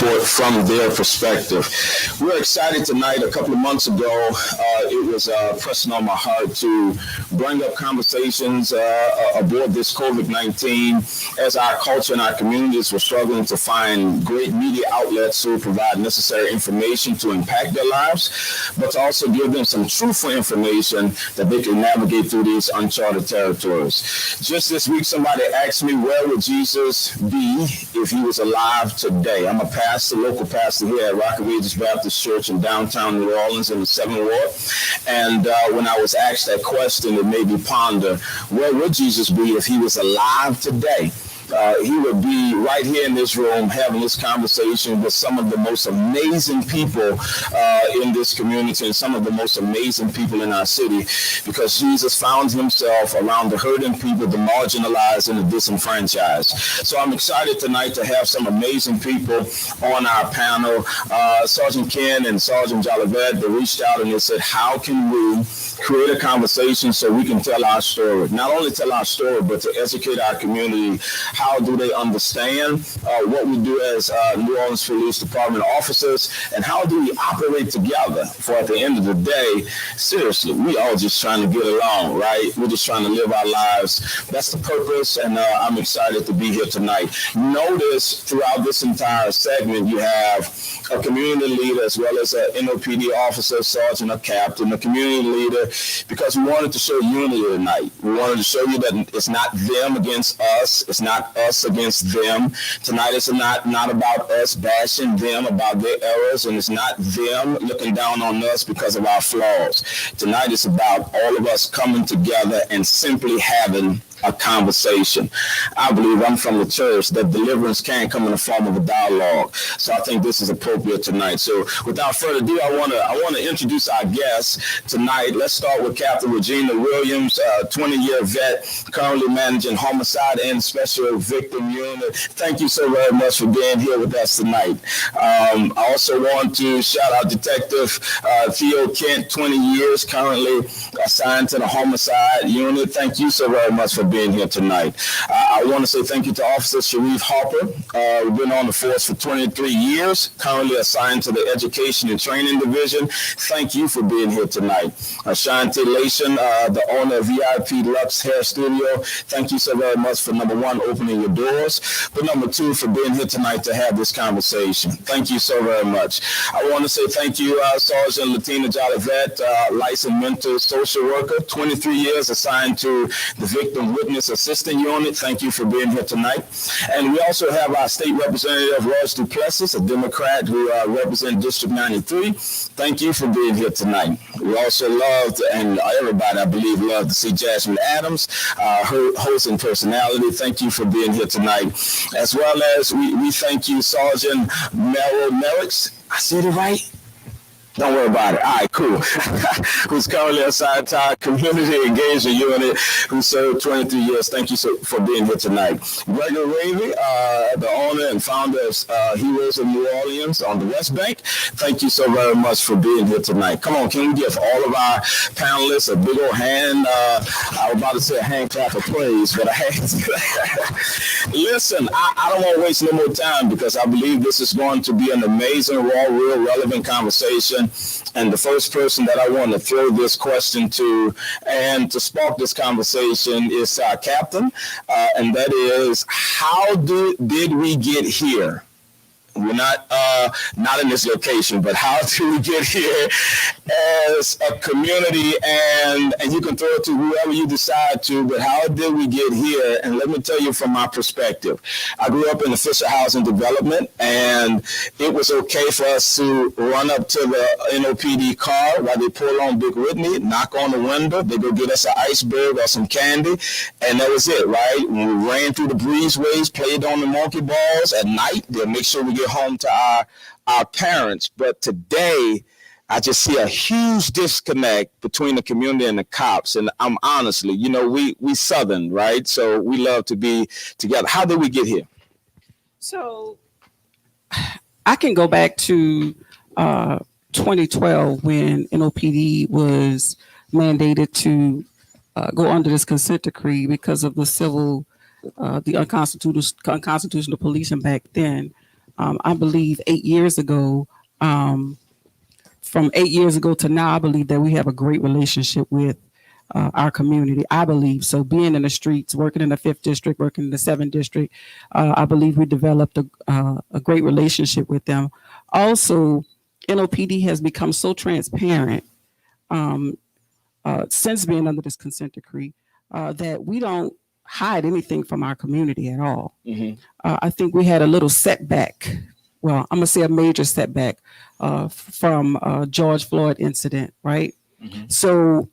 report from their perspective. We're excited tonight. A couple of months ago, it was pressing on my heart to bring up conversations aboard this COVID-19 as our culture and our communities were struggling to find great media outlets who provide necessary information to impact their lives, but to also give them some truthful information that they can navigate through these uncharted territories. Just this week, somebody asked me, where would Jesus be if he was alive today? I'm a pastor, local pastor here at Rocky Ridge Baptist Church in downtown New Orleans in the 7th Ward. And when I was asked that question, it made me ponder, where would Jesus be if he was alive today? He would be right here in this room having this conversation with some of the most amazing people in this community and some of the most amazing people in our city, because Jesus found himself around the hurting people, the marginalized, and the disenfranchised. So I'm excited tonight to have some amazing people on our panel. Sergeant Ken and Sergeant Jolivet, they reached out and they said, how can we create a conversation so we can tell our story? Not only tell our story, but to educate our community. How do they understand what we do as New Orleans Police Department officers, and how do we operate together? For at the end of the day, seriously, we all just trying to get along, right? We're just trying to live our lives. That's the purpose, and I'm excited to be here tonight. Notice throughout this entire segment, you have a community leader as well as an NOPD officer, sergeant, or captain, a community leader, because we wanted to show unity tonight. We wanted to show you that it's not them against us. It's not us against them. Tonight it's not about us bashing them about their errors, and it's not them looking down on us because of our flaws. Tonight it's about all of us coming together and simply having a conversation. I believe, I'm from the church, that deliverance can come in the form of a dialogue. So I think this is appropriate tonight. So without further ado, I want to introduce our guests tonight. Let's start with Captain Regina Williams, 20-year vet, currently managing Homicide and Special Victim Unit. Thank you so very much for being here with us tonight. I also want to shout out Detective Theo Kent, 20 years, currently assigned to the Homicide Unit. Thank you so very much for being here tonight. I want to say thank you to Officer Sharif Harper. We've been on the force for 23 years, currently assigned to the Education and Training Division. Thank you for being here tonight. Shanti Lation, the owner of VIP Lux Hair Studio. Thank you so very much for, number one, opening your doors, but number two, for being here tonight to have this conversation. Thank you so very much. I want to say thank you, Sergeant Latina Jolivet, licensed mental social worker, 23 years assigned to the Victim Witness Assistant Unit. Thank you for being here tonight. And we also have our state representative, Royce Duplessis, a Democrat who represents District 93. Thank you for being here tonight. We also loved, and everybody, I believe, loved to see Jasmine Adams, her host and personality. Thank you for being here tonight. As well as we thank you, Sergeant Merrill Merricks. I said it right? Don't worry about it. All right, cool. Who's currently assigned to our Community Engagement Unit, who served 23 years. Thank you for being here tonight. Gregory Ravy, the owner and founder of Heroes of New Orleans on the West Bank. Thank you so very much for being here tonight. Come on, can we give all of our panelists a big old hand? I was about to say a hand clap of praise, but a hand. Listen, I don't want to waste no more time, because I believe this is going to be an amazing, raw, real, relevant conversation. And the first person that I want to throw this question to and to spark this conversation is our captain, and that is, how did we get here? We're not in this location, but how do we get here as a community? And you can throw it to whoever you decide to, but how did we get here? And let me tell you from my perspective. I grew up in the Fisher Housing Development, and it was okay for us to run up to the NOPD car while they pull on Big Whitney, knock on the window, they go get us an iceberg or some candy, and that was it, right? When we ran through the breezeways, played on the monkey balls at night, they'll make sure we get home to our parents. But today, I just see a huge disconnect between the community and the cops. And I'm honestly, we Southern, right? So we love to be together. How did we get here? So I can go back to 2012 when NOPD was mandated to go under this consent decree because of the unconstitutional policing back then. I believe 8 years ago, from 8 years ago to now, I believe that we have a great relationship with our community. I believe so. Being in the streets, working in the 5th district, working in the 7th district, I believe we developed a great relationship with them. Also, NOPD has become so transparent since being under this consent decree that we don't hide anything from our community at all. I think we had a little setback. Well, I'm gonna say a major setback from George Floyd incident, right? So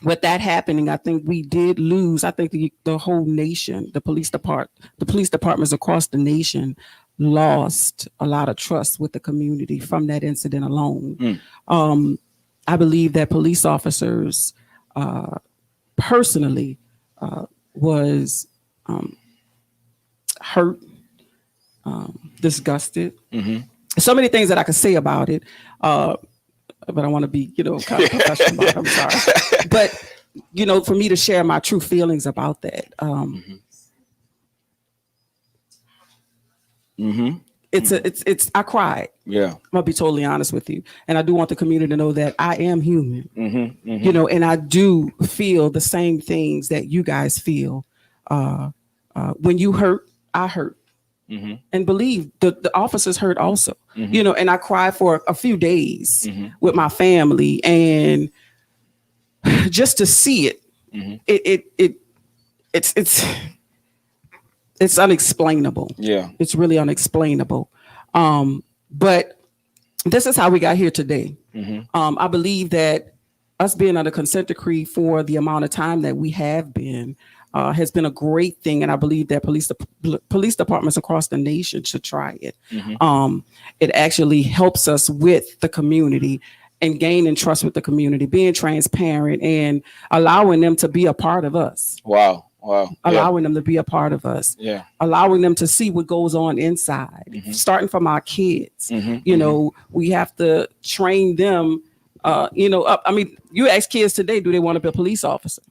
with that happening, I think we did lose. I think the whole nation, the police departments across the nation lost a lot of trust with the community from that incident alone. I believe that police officers personally was hurt, disgusted. So many things that I could say about it, but I want to be, kind of professional about it. I'm sorry. But, for me to share my true feelings about that, I cried. Yeah. I'm gonna be totally honest with you. And I do want the community to know that I am human, and I do feel the same things that you guys feel. When you hurt, I hurt. And believe the officers hurt also, and I cried for a few days with my family, and just to see it, it's unexplainable. Yeah. It's really unexplainable. But this is how we got here today. I believe that us being under consent decree for the amount of time that we have been has been a great thing, and I believe that police departments across the nation should try it. It actually helps us with the community and gaining trust with the community, being transparent, and allowing them to be a part of us. Wow. Allowing them to be a part of us. Yeah. Allowing them to see what goes on inside, starting from our kids. We have to train them, up. I mean, you ask kids today, do they want to be a police officer?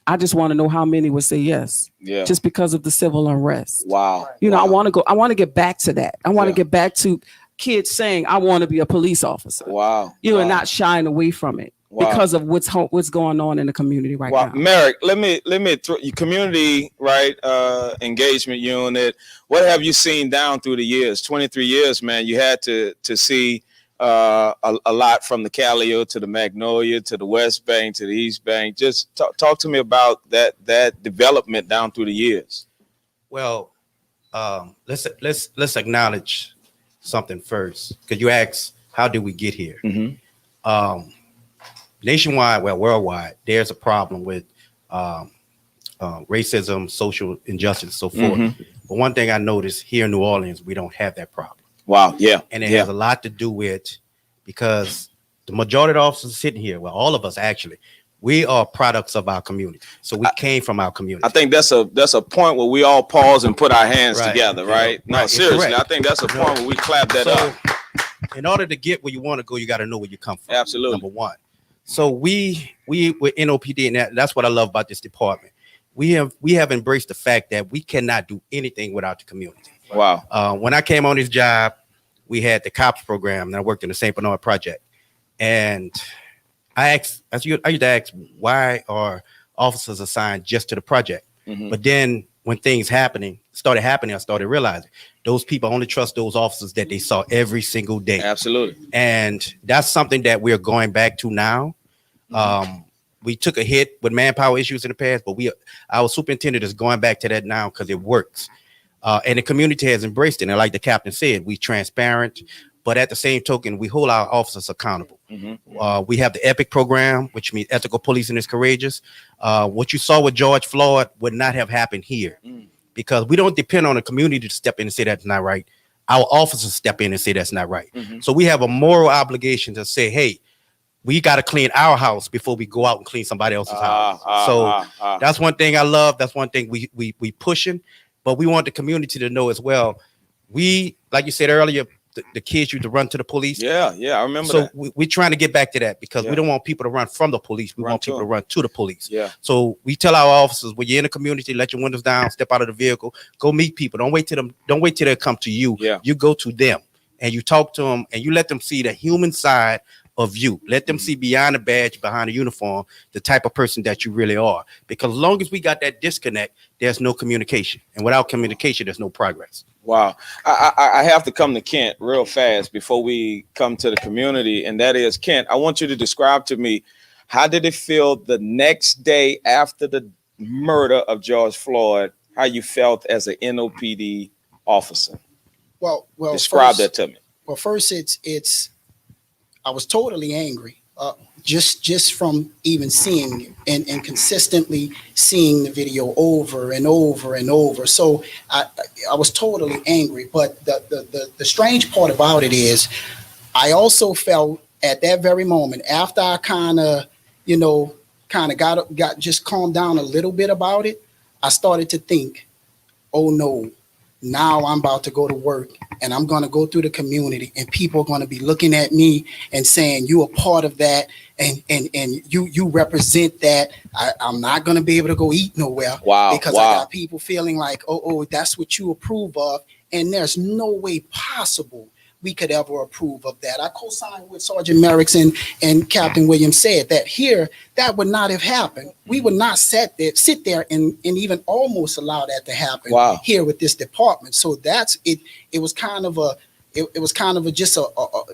I just want to know how many would say yes. Yeah. Just because of the civil unrest. Wow. I want to get back to that. I want to get back to kids saying, I want to be a police officer. Wow. And not shying away from it because of what's going on in the community right now. Merrick, let me throw your community engagement unit. What have you seen down through the years? 23 years, man. You had to see a lot, from the Callio to the Magnolia to the West Bank to the East Bank. Just talk to me about that development down through the years. Well, let's acknowledge something first, because you asked, how did we get here? Nationwide, worldwide, there's a problem with racism, social injustice, and so forth. But one thing I noticed here in New Orleans, we don't have that problem. Wow. Yeah. And it has a lot to do with, because the majority of the officers sitting here, all of us actually, we are products of our community. So we came from our community. I think that's a point where we all pause and put our hands together, right? No, seriously, I think that's a point where we clap that up. In order to get where you want to go, you got to know where you come from. Absolutely. Number one. So we with NOPD, and that's what I love about this department. We have embraced the fact that we cannot do anything without the community. Wow. When I came on this job, we had the COPS program, and I worked in the St. Bernard Project. And I used to ask, why are officers assigned just to the project? But then when things started happening, I started realizing those people only trust those officers that they saw every single day. Absolutely. And that's something that we're going back to now. We took a hit with manpower issues in the past, but our superintendent is going back to that now because it works. And the community has embraced it. And like the captain said, we transparent, but at the same token, we hold our officers accountable. We have the EPIC program, which means ethical policing is courageous. What you saw with George Floyd would not have happened here, because we don't depend on the community to step in and say that's not right. Our officers step in and say that's not right. So we have a moral obligation to say, hey, we got to clean our house before we go out and clean somebody else's house. So that's one thing I love. That's one thing we pushing, but we want the community to know as well. We, like you said earlier, the kids used to run to the police. Yeah, I remember so that. we're trying to get back to that because we don't want people to run from the police. We want people to run to the police. Yeah. So we tell our officers, when you're in the community, let your windows down, step out of the vehicle, go meet people. Don't wait till they come to you. Yeah. You go to them and you talk to them and you let them see the human side of you. Let them see beyond the badge, behind the uniform, the type of person that you really are. Because as long as we got that disconnect, there's no communication. And without communication, there's no progress. Wow. I have to come to Kent real fast before we come to the community. And that is, Kent, I want you to describe to me, how did it feel the next day after the murder of George Floyd, how you felt as an NOPD officer? Well, describe that to me. Well, first, it's I was totally angry. Just from even seeing it and consistently seeing the video over and over and over. So I was totally angry. But the strange part about it is I also felt at that very moment, after I kind of got just calmed down a little bit about it, I started to think, oh no, now I'm about to go to work and I'm going to go through the community and people are going to be looking at me and saying, you are part of that. And you represent that. I'm not going to be able to go eat nowhere. Wow. Because I got people feeling like, oh, that's what you approve of. And there's no way possible we could ever approve of that. I co-signed with Sergeant Merricks and Captain Williams said that here, that would not have happened. We would not sit there and even almost allow that to happen here with this department. So that's it. It was kind of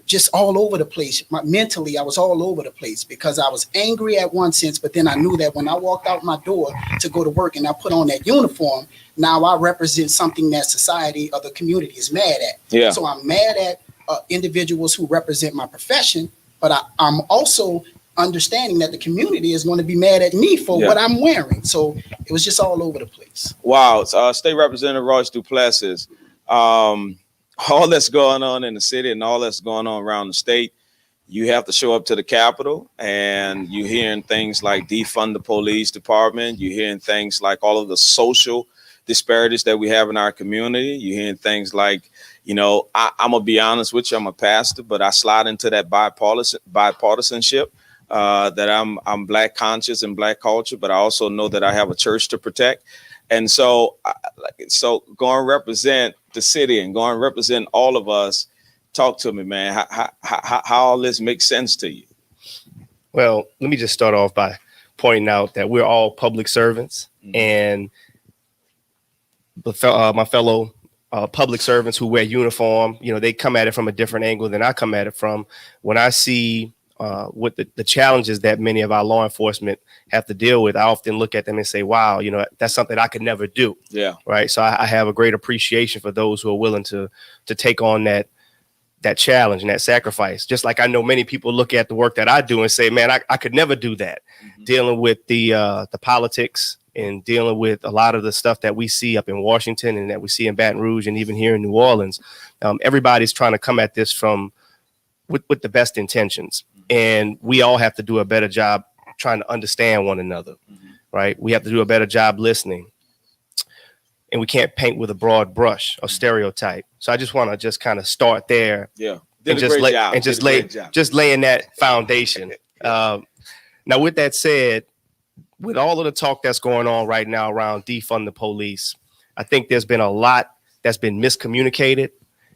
just all over the place. Mentally, I was all over the place because I was angry at one sense, but then I knew that when I walked out my door to go to work and I put on that uniform, now I represent something that society or the community is mad at. Yeah. So I'm mad at individuals who represent my profession, but I'm also understanding that the community is going to be mad at me for what I'm wearing. So it was just all over the place. Wow. State Representative Royce Duplessis, all that's going on in the city and all that's going on around the state, you have to show up to the Capitol and you're hearing things like defund the police department. You're hearing things like all of the social disparities that we have in our community. You're hearing things like, I'm going to be honest with you, I'm a pastor, but I slide into that bipartisanship, that I'm Black conscious and Black culture, but I also know that I have a church to protect. And so go and represent the city and go and represent all of us. Talk to me, man. How all this makes sense to you? Well, let me just start off by pointing out that we're all public servants, and my fellow public servants who wear uniform, they come at it from a different angle than I come at it from. When I see what the challenges that many of our law enforcement have to deal with, I often look at them and say, wow, that's something I could never do. Yeah. Right. So I have a great appreciation for those who are willing to take on that challenge and that sacrifice. Just like I know many people look at the work that I do and say, man, I could never do that. Dealing with the politics and dealing with a lot of the stuff that we see up in Washington and that we see in Baton Rouge and even here in New Orleans. Everybody's trying to come at this with the best intentions. And we all have to do a better job trying to understand one another, right? We have to do a better job listening. And we can't paint with a broad brush or stereotype. So I just want to just kind of start there. Yeah. And just laying that foundation. Now, with that said, with all of the talk that's going on right now around defund the police, I think there's been a lot that's been miscommunicated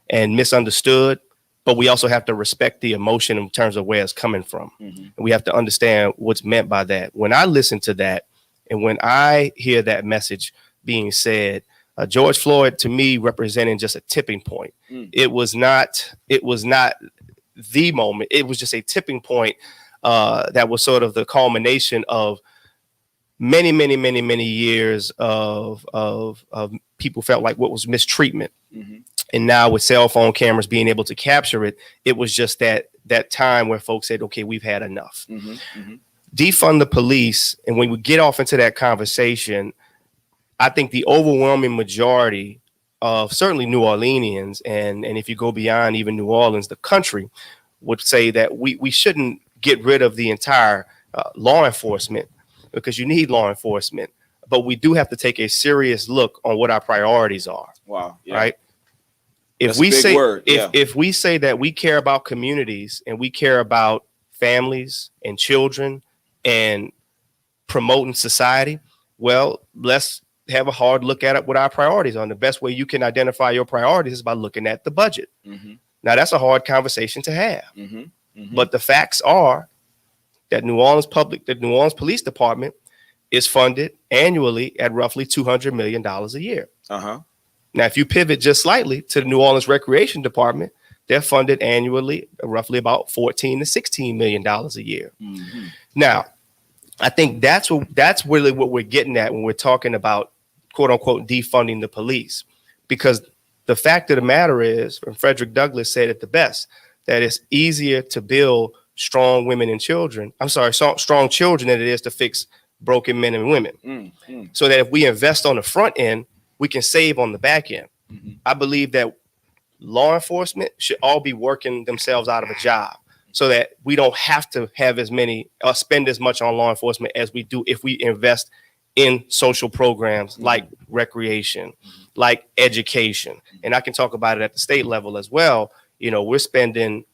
and misunderstood. But we also have to respect the emotion in terms of where it's coming from. And we have to understand what's meant by that. When I listen to that and when I hear that message being said, George Floyd, to me, representing just a tipping point. It was not the moment. It was just a tipping point that was sort of the culmination of many, many, many, many years of people felt like what was mistreatment. And now with cell phone cameras being able to capture it, it was just that time where folks said, okay, we've had enough. Defund the police. And when we get off into that conversation, I think the overwhelming majority of certainly New Orleanians, and if you go beyond even New Orleans, the country would say that we shouldn't get rid of the entire law enforcement, because you need law enforcement. But we do have to take a serious look on what our priorities are. Wow. Yeah. Right. if we say if we say that we care about communities and we care about families and children and promoting society, well, let's have a hard look at it what our priorities are. And the best way you can identify your priorities is by looking at the budget. Now, that's a hard conversation to have. But the facts are that New Orleans Police Department is funded annually at roughly $200 million a year. Now, if you pivot just slightly to the New Orleans Recreation Department, they're funded annually roughly about $14 to $16 million a year. Now, I think that's really what we're getting at when we're talking about, quote unquote, defunding the police. Because the fact of the matter is, and Frederick Douglass said it the best, that it's easier to build strong women and children. Strong children than it is to fix broken men and women. So that if we invest on the front end, we can save on the back end. I believe that law enforcement should all be working themselves out of a job so that we don't have to have as many or spend as much on law enforcement as we do if we invest in social programs like recreation, like education. And I can talk about it at the state level as well. You know, we're spending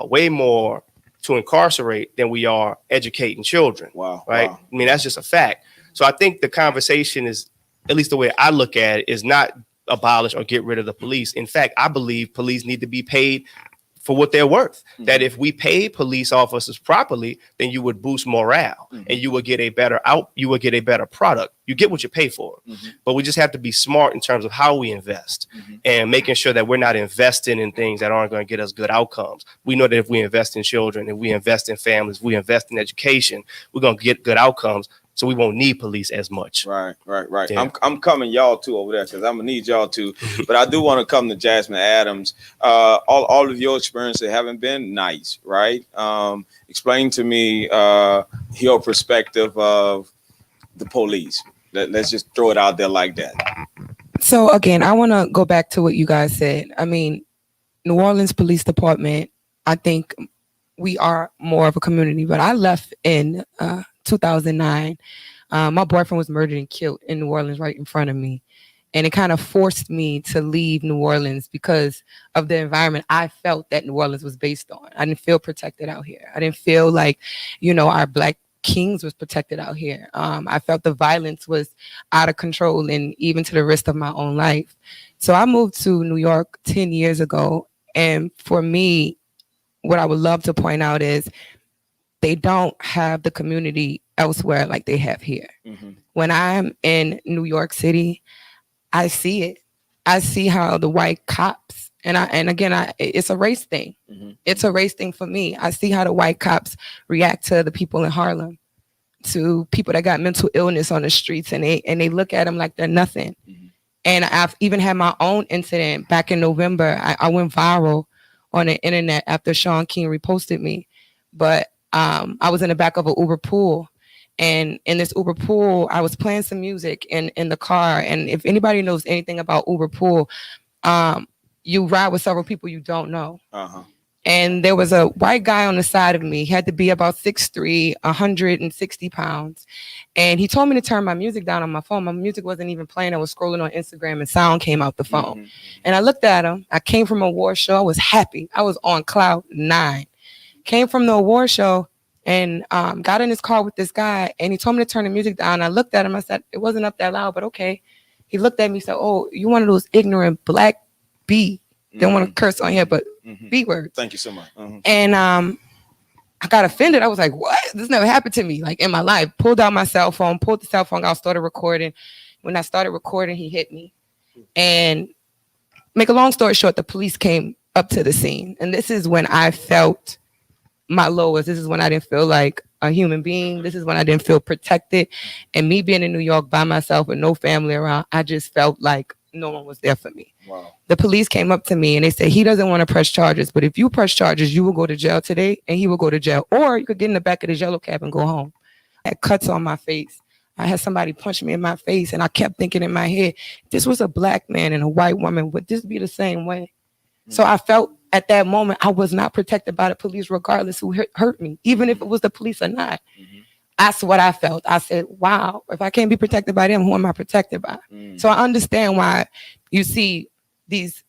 way more to incarcerate than we are educating children. Right? I mean, that's just a fact. So I think the conversation is, at least the way I look at it, is not abolish or get rid of the police. In fact, I believe police need to be paid for what they're worth. That if we pay police officers properly, then you would boost morale and you would get a better product. You get what you pay for. But we just have to be smart in terms of how we invest and making sure that we're not investing in things that aren't going to get us good outcomes. We know that if we invest in children, if we invest in families, if we invest in education, we're going to get good outcomes. So we won't need police as much. Right. Yeah. I'm coming y'all too over there because I'm gonna need y'all too. But I do want to come to Jasmine Adams. All of your experiences haven't been nice, right? Explain to me your perspective of the police. Let's just throw it out there like that. So again, I want to go back to what you guys said. I mean, New Orleans Police Department, I think we are more of a community, but I left in 2009. My boyfriend was murdered and killed in New Orleans right in front of me. And it kind of forced me to leave New Orleans because of the environment I felt that New Orleans was based on. I didn't feel protected out here. I didn't feel like, our Black kings was protected out here. I felt the violence was out of control and even to the risk of my own life. So I moved to New York 10 years ago. And for me, what I would love to point out is they don't have the community elsewhere like they have here. When I'm in New York City, I see it. I see how the white cops, it's a race thing. It's a race thing for me. I see how the white cops react to the people in Harlem, to people that got mental illness on the streets, and they look at them like they're nothing. And I've even had my own incident back in November. I went viral on the internet after Sean King reposted me. But I was in the back of an Uber pool. And in this Uber pool, I was playing some music in the car. And if anybody knows anything about Uber pool, you ride with several people you don't know. And there was a white guy on the side of me. He had to be about 6'3", 160 pounds. And he told me to turn my music down on my phone. My music wasn't even playing. I was scrolling on Instagram and sound came out the phone. And I looked at him. I came from a award show. I was happy. I was on cloud 9. Came from the award show and got in his car with this guy. And he told me to turn the music down. I looked at him. I said, it wasn't up that loud, but okay. He looked at me and said, oh, you one of those ignorant Black B. Don't want to curse on here, but B words. Thank you so much. And I got offended. I was like, what? This never happened to me, like in my life. Pulled out my cell phone, pulled the cell phone out, started recording. When I started recording, he hit me. And make a long story short, the police came up to the scene. And this is when I felt my lowest. This is when I didn't feel like a human being. This is when I didn't feel protected. And me being in New York by myself with no family around, I just felt like no one was there for me. Wow. The police came up to me and they said, he doesn't want to press charges, but if you press charges, you will go to jail today and he will go to jail. Or you could get in the back of the yellow cab and go home. I had cuts on my face. I had somebody punch me in my face and I kept thinking in my head, this was a Black man and a white woman. Would this be the same way? So I felt at that moment, I was not protected by the police, regardless who hurt me, even if it was the police or not. That's what I felt. I said, wow, if I can't be protected by them, who am I protected by? So I understand why you see these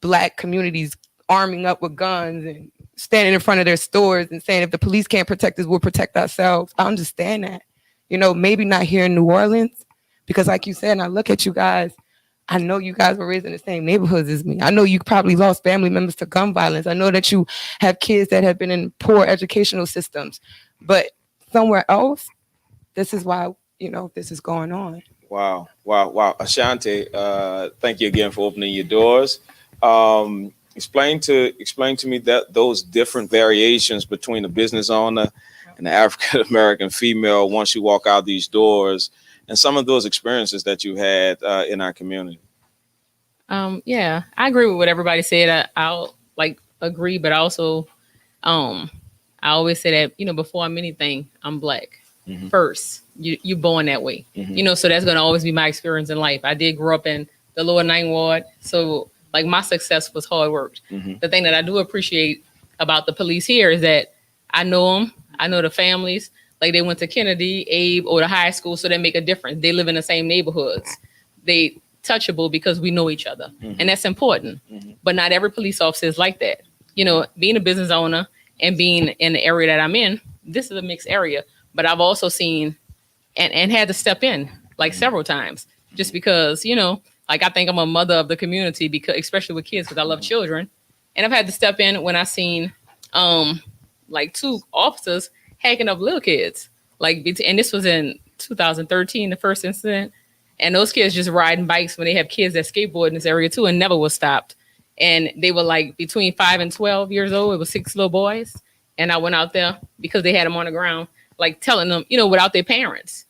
Black communities arming up with guns and standing in front of their stores and saying, if the police can't protect us, we'll protect ourselves. I understand that. You know, maybe not here in New Orleans, because like you said, and I look at you guys, I know you guys were raised in the same neighborhoods as me. I know you probably lost family members to gun violence. I know that you have kids that have been in poor educational systems, but somewhere else, this is why, you know, this is going on. Wow. Ashanti, thank you again for opening your doors. Explain to me that those different variations between the business owner and the African American female once you walk out these doors, and some of those experiences that you had in our community. Yeah, I agree with what everybody said. I'll like agree, but also, I always say that, you know, before I'm anything, I'm Black. Mm-hmm. First, you're born that way, mm-hmm. You know, so that's going to always be my experience in life. I did grow up in the lower 9th ward. So like my success was hard work. Mm-hmm. The thing that I do appreciate about the police here is that I know them. I know the families. Like they went to Kennedy, Abe, or the high school. So they make a difference. They live in the same neighborhoods. They touchable because we know each other. Mm-hmm. And that's important. Mm-hmm. But not every police officer is like that. You know, being a business owner and being in the area that I'm in, this is a mixed area. But I've also seen and had to step in like several times just because, you know, like I think I'm a mother of the community, because especially with kids, because I love children. And I've had to step in when I seen like 2 officers hacking up little kids. Like, and this was in 2013, the first incident. And those kids just riding bikes when they have kids that skateboard in this area too, and never was stopped. And they were like between 5 and 12 years old. It was 6 little boys. And I went out there because they had them on the ground, like telling them, you know, without their parents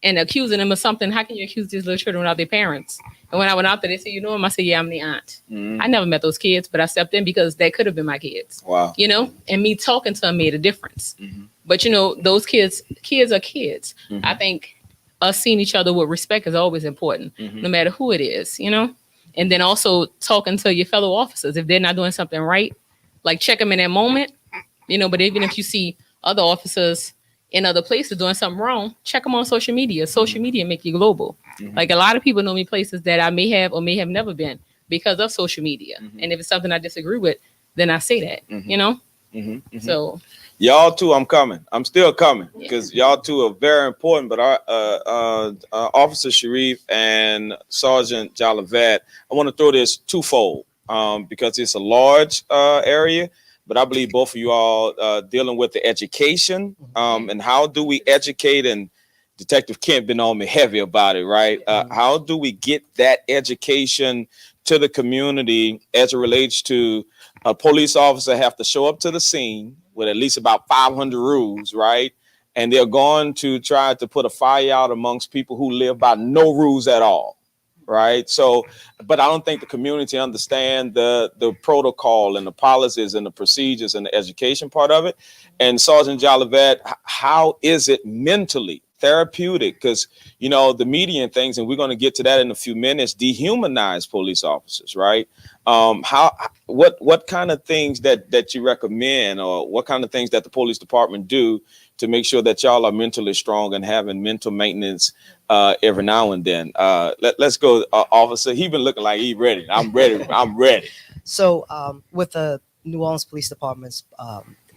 and accusing them of something. How can you accuse these little children without their parents? And when I went out there, they said, you know him? I said, yeah, I'm the aunt. Mm-hmm. I never met those kids, but I stepped in because that could have been my kids. Wow. You know, and me talking to them made a difference. Mm-hmm. But, you know, those kids are kids. Mm-hmm. I think us seeing each other with respect is always important, mm-hmm. no matter who it is, you know? And then also talking to your fellow officers. If they're not doing something right, like check them in that moment, you know, but even if you see other officers in other places doing something wrong, check them on social media. Social media make you global. Mm-hmm. Like a lot of people know me places that I may have or may have never been because of social media. Mm-hmm. And if it's something I disagree with, then I say that, mm-hmm. you know? Mm-hmm. Mm-hmm. So y'all too, I'm coming. I'm still coming because y'all two are very important. But our Officer Sharif and Sergeant Jolivet, I want to throw this twofold because it's a large area. But I believe both of you all dealing with the education and how do we educate, and Detective Kent been on me heavy about it, right? How do we get that education to the community as it relates to a police officer have to show up to the scene with at least about 500 rules, right? And they're going to try to put a fire out amongst people who live by no rules at all. Right. So, but I don't think the community understand the protocol and the policies and the procedures and the education part of it. And Sergeant Jolivet, how is it mentally therapeutic? Because, you know, the media and things, and we're going to get to that in a few minutes, dehumanize police officers. Right. What kind of things that you recommend, or what kind of things that the police department do to make sure that y'all are mentally strong and having mental maintenance every now and then? Let's go, officer. He been looking like he ready. I'm ready. I'm ready. So with the New Orleans Police Department's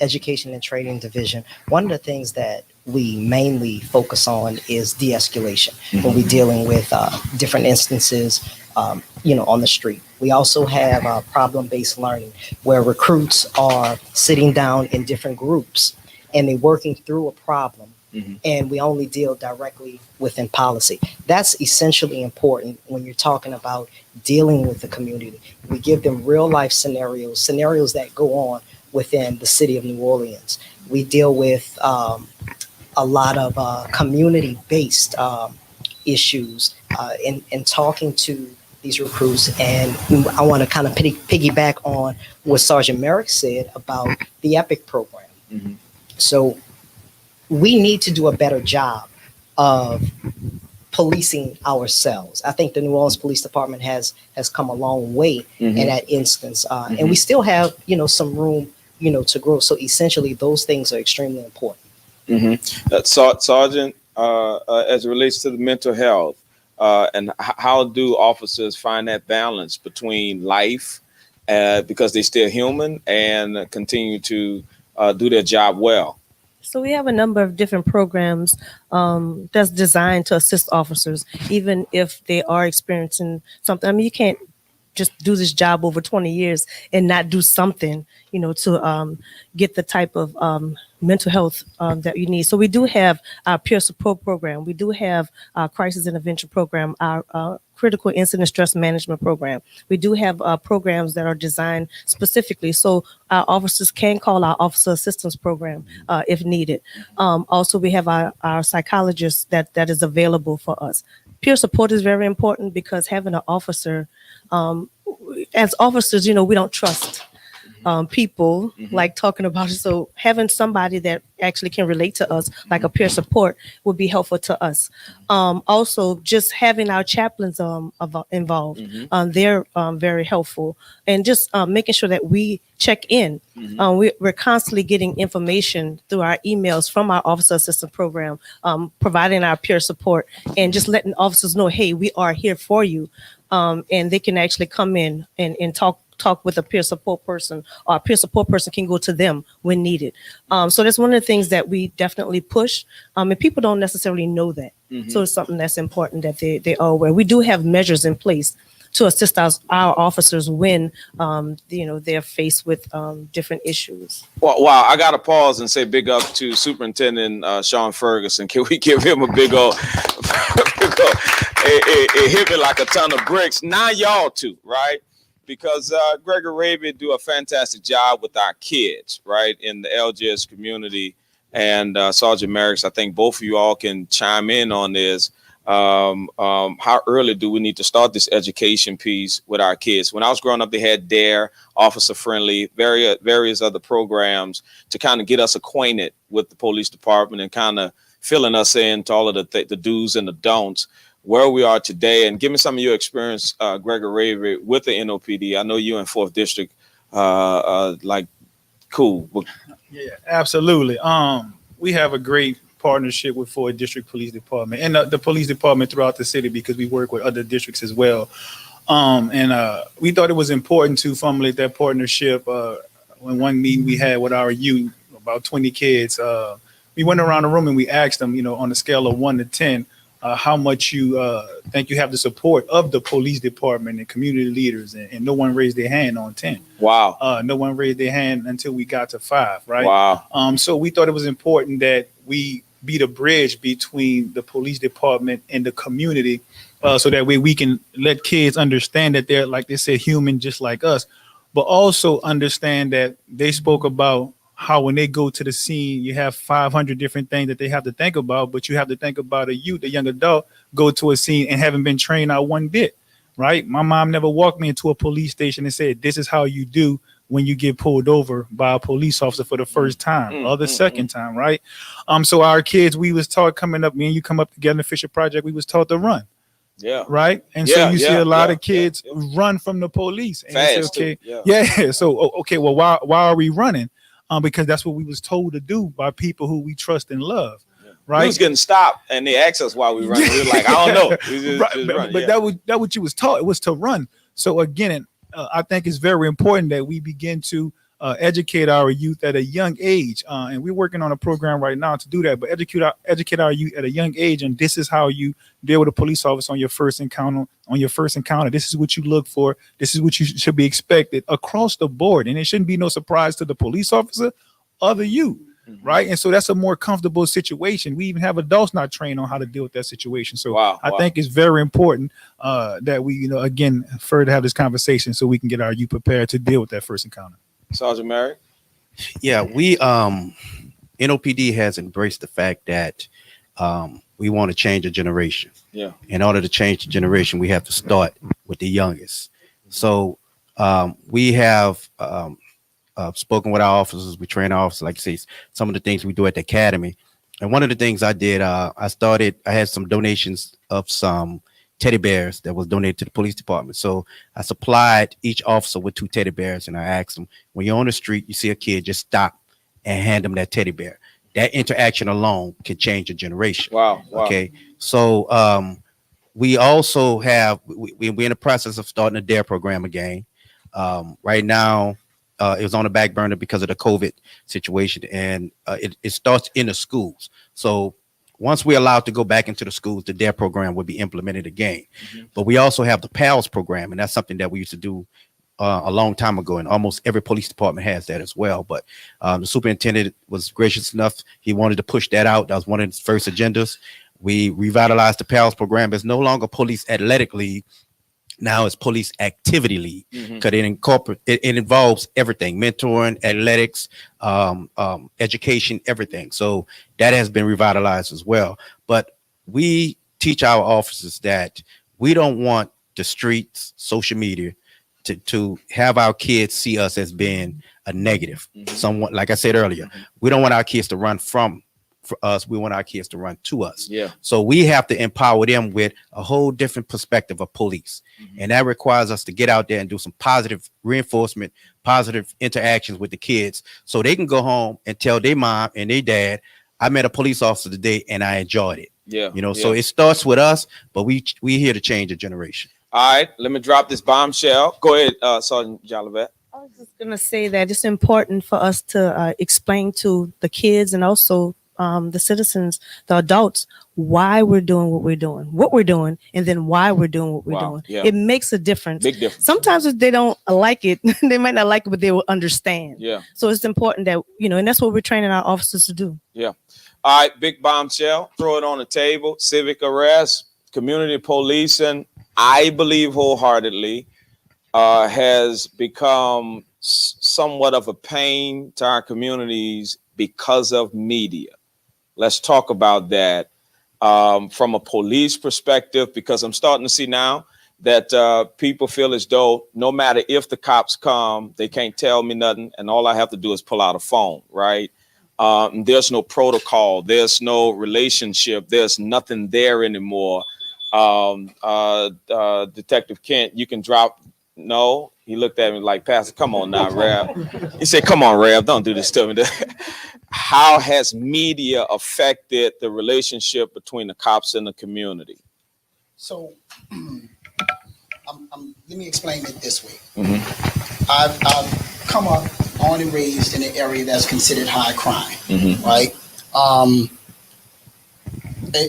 Education and Training Division, one of the things that we mainly focus on is de-escalation when we're dealing with different instances, you know, on the street. We also have problem-based learning where recruits are sitting down in different groups and they're working through a problem, and we only deal directly within policy. That's essentially important when you're talking about dealing with the community. We give them real life scenarios that go on within the city of New Orleans. We deal with a lot of community-based issues in talking to these recruits. And I want to kind of piggyback on what Sergeant Merrick said about the EPIC program. Mm-hmm. So we need to do a better job of policing ourselves. I think the New Orleans Police Department has come a long way in that instance. And we still have, you know, some room, you know, to grow. So essentially those things are extremely important. Sergeant, as it relates to the mental health, and how do officers find that balance between life because they're still human and continue to do their job well? So we have a number of different programs that's designed to assist officers, even if they are experiencing something. I mean, you can't just do this job over 20 years and not do something, to get the type of mental health that you need. So we do have our peer support program. We do have our crisis intervention program, our critical incident stress management program. We do have programs that are designed specifically so our officers can call our officer assistance program if needed. Also, we have our psychologists that is available for us. Peer support is very important because having an officer, as officers, we don't trust people like talking about it. So having somebody that actually can relate to us, like a peer support, would be helpful to us. Also, just having our chaplains involved, they're very helpful. And just making sure that we check in. We're constantly getting information through our emails from our officer assistant program, providing our peer support and just letting officers know, hey, we are here for you. And they can actually come in and talk with a peer support person, or a peer support person can go to them when needed. So that's one of the things that we definitely push. And people don't necessarily know that. So it's something that's important that they are aware. We do have measures in place to assist our officers when, they're faced with different issues. Well, wow, I got to pause and say big up to Superintendent Sean Ferguson. Can we give him a big old, it hit me like a ton of bricks. Now y'all too, right? Because Gregory Raby do a fantastic job with our kids, right, in the LGS community. And Sergeant Merrick's, I think both of you all can chime in on this. How early do we need to start this education piece with our kids? When I was growing up, they had DARE, Officer Friendly, various other programs to kind of get us acquainted with the police department and kind of filling us in to all of the do's and the don'ts. Where we are today, and give me some of your experience, Gregory Raby, with the NOPD. I know you in 4th District, cool. Yeah, absolutely. We have a great partnership with 4th District Police Department and the police department throughout the city because we work with other districts as well. And we thought it was important to formulate that partnership. When one meeting we had with our youth, about 20 kids, we went around the room and we asked them, on a scale of 1 to 10, how much you think you have the support of the police department and community leaders, and no one raised their hand on 10. Wow. No one raised their hand until we got to 5, right? Wow. So we thought it was important that we be the bridge between the police department and the community, so that way we can let kids understand that they're, like they said, human just like us, but also understand that they spoke about how when they go to the scene, you have 500 different things that they have to think about, but you have to think about a young adult, go to a scene and haven't been trained out one bit, right? My mom never walked me into a police station and said, this is how you do when you get pulled over by a police officer for the first time or the second time, right? So our kids, we was taught coming up, me and you come up together in the Fisher Project, we was taught to run. Yeah. Right. And so you see a lot of kids run from the police. And fast, say, okay, so, okay, well, why are we running? Because that's what we was told to do by people who we trust and love, right? We was getting stopped, and they asked us why we run. We were like, I don't know. But that what you was taught. It was to run. So again, I think it's very important that we begin to educate our youth at a young age, and we're working on a program right now to do that. But educate our youth at a young age, and this is how you deal with a police officer on your first encounter. This is what you look for. This is what you should be expected across the board, and it shouldn't be no surprise to the police officer or the youth, right? And so that's a more comfortable situation. We even have adults not trained on how to deal with that situation. So I think it's very important that we, again, further have this conversation so we can get our youth prepared to deal with that first encounter. Sergeant Merrick? Yeah, we NOPD has embraced the fact that we want to change a generation. Yeah. In order to change the generation, we have to start with the youngest. So we have spoken with our officers. We train our officers, like I say, some of the things we do at the academy. And one of the things I did, I had some donations of some teddy bears that was donated to the police department. So I supplied each officer with 2 teddy bears, and I asked them, when you're on the street, you see a kid, just stop and hand them that teddy bear. That interaction alone can change a generation. Wow. Okay. So we also have, we're in the process of starting a DARE program again. Right now, it was on the back burner because of the COVID situation, and it starts in the schools. So once we're allowed to go back into the schools, the DARE program will be implemented again. But we also have the PALS program, and that's something that we used to do a long time ago, and almost every police department has that as well. But the superintendent was gracious enough. He wanted to push that out. That was one of his first agendas. We revitalized the PALS program. It's no longer Police Athletic League. Now it's Police Activity League, because it involves everything: mentoring, athletics, education, everything. So that has been revitalized as well. But we teach our officers that we don't want the streets, social media, to have our kids see us as being a negative. Somewhat, like I said earlier, we don't want our kids to run from us. We want our kids to run to us. Yeah. So we have to empower them with a whole different perspective of police. And that requires us to get out there and do some positive reinforcement, positive interactions with the kids, so they can go home and tell their mom and their dad, I met a police officer today and I enjoyed it. Yeah. So it starts with us, but we here to change the generation. All right, let me drop this bombshell. Go ahead, Sergeant Jolivet. I was just going to say that it's important for us to explain to the kids and also the citizens, the adults, why we're doing what we're doing, and then why we're doing what we're doing. Yeah. It makes a difference. Big difference. Sometimes if they don't like it, they might not like it, but they will understand. Yeah. So it's important that, and that's what we're training our officers to do. Yeah. All right, big bombshell. Throw it on the table. Civic arrest, community policing, I believe wholeheartedly, has become somewhat of a pain to our communities because of media. Let's talk about that from a police perspective, because I'm starting to see now that people feel as though no matter if the cops come, they can't tell me nothing, and all I have to do is pull out a phone, right? There's no protocol. There's no relationship. There's nothing there anymore. Detective Kent, you can drop. No, he looked at me like, Pastor, come on now, Rev. He said, come on, Rev, don't do this to me. How has media affected the relationship between the cops and the community? So let me explain it this way. I've come up, born and raised in an area that's considered high crime, right?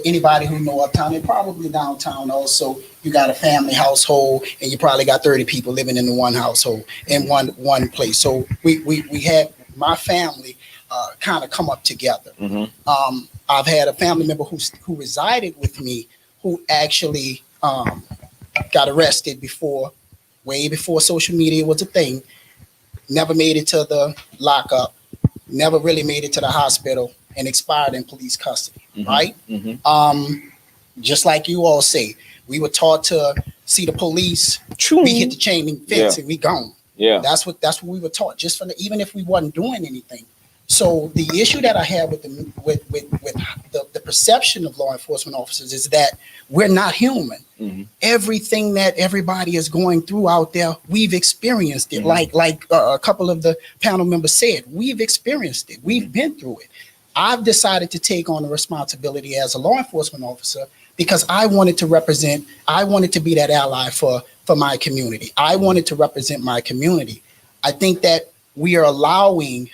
Anybody who know uptown and probably downtown also, you got a family household and you probably got 30 people living in the one household in one place. So we had my family kind of come up together. I've had a family member who resided with me who actually got arrested way before social media was a thing. Never made it to the lockup, never really made it to the hospital, and expired in police custody, right? Just like you all say, we were taught to see the police, we hit the chain link fence and we gone. Yeah, that's what we were taught, just from even if we wasn't doing anything. So the issue that I have with the perception of law enforcement officers is that we're not human. Everything that everybody is going through out there, we've experienced it. Like a couple of the panel members said, we've experienced it. We've been through it. I've decided to take on the responsibility as a law enforcement officer because I wanted to be that ally for my community. I wanted to represent my community. I think that we are allowing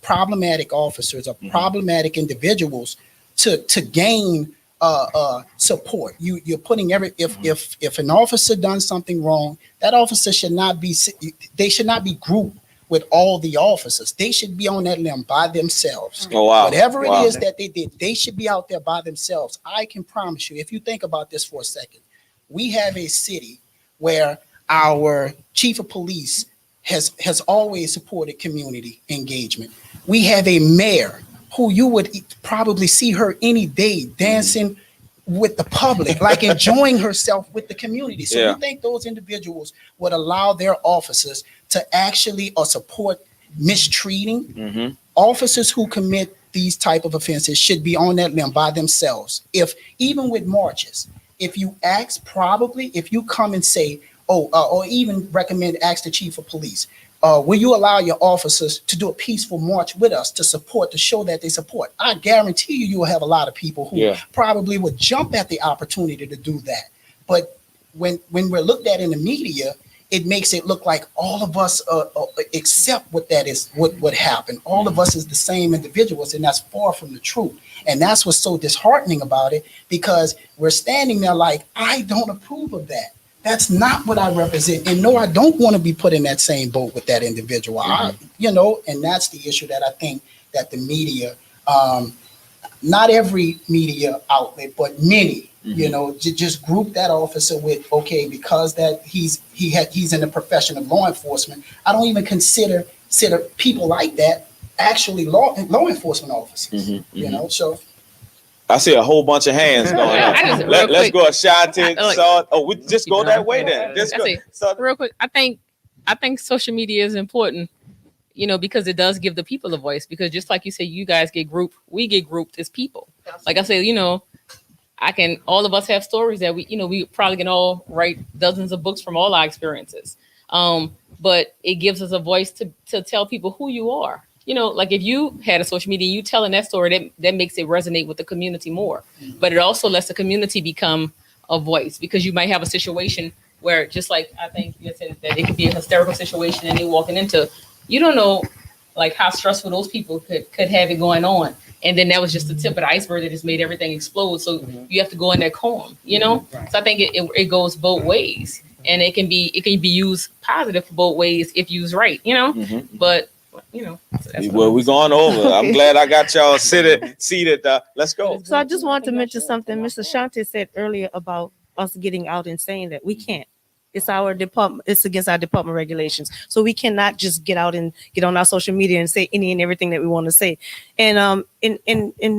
problematic officers or problematic individuals to gain support. You're putting if an officer done something wrong, that officer should not be grouped with all the officers. They should be on that limb by themselves. Oh, wow. Whatever it is that they did, they should be out there by themselves. I can promise you, if you think about this for a second, we have a city where our chief of police has always supported community engagement. We have a mayor who you would probably see her any day dancing with the public, like enjoying herself with the community. So you think those individuals would allow their officers to actually support mistreating? Officers who commit these type of offenses should be on that limb by themselves. If even with marches, if you come and say, or even ask the chief of police, will you allow your officers to do a peaceful march with us to show that they support? I guarantee you will have a lot of people who probably would jump at the opportunity to do that. But when we're looked at in the media, it makes it look like all of us accept what that is, what happened. All of us is the same individuals, and that's far from the truth. And that's what's so disheartening about it, because we're standing there like, I don't approve of that. That's not what I represent. And no, I don't want to be put in that same boat with that individual. And that's the issue that I think that the media, not every media outlet, but many, just group that officer with, okay, because that he's in the profession of law enforcement. I don't even consider people like that actually law enforcement officers. So I see a whole bunch of hands going up. Let's go, Sate. We just go that way then. Just go. Real quick, I think social media is important, because it does give the people a voice. Because just like you say, you guys get grouped, we get grouped as people. Like I say, all of us have stories that we probably can all write dozens of books from all our experiences. But it gives us a voice to tell people who you are. Like if you had a social media, you telling that story, that makes it resonate with the community more. But it also lets the community become a voice, because you might have a situation where, just like I think you said, that it could be a hysterical situation and they're walking into, you don't know like how stressful those people could have it going on. And then that was just the tip of the iceberg that just made everything explode. So you have to go in there calm, So I think it goes both ways, and it can be used positive for both ways if used right, But well, we're going over. I'm glad I got y'all seated. Let's go. So I just wanted to mention something Mr. Shanti said earlier about us getting out and saying that we can't. It's our department. It's against our department regulations. So we cannot just get out and get on our social media and say any and everything that we want to say. And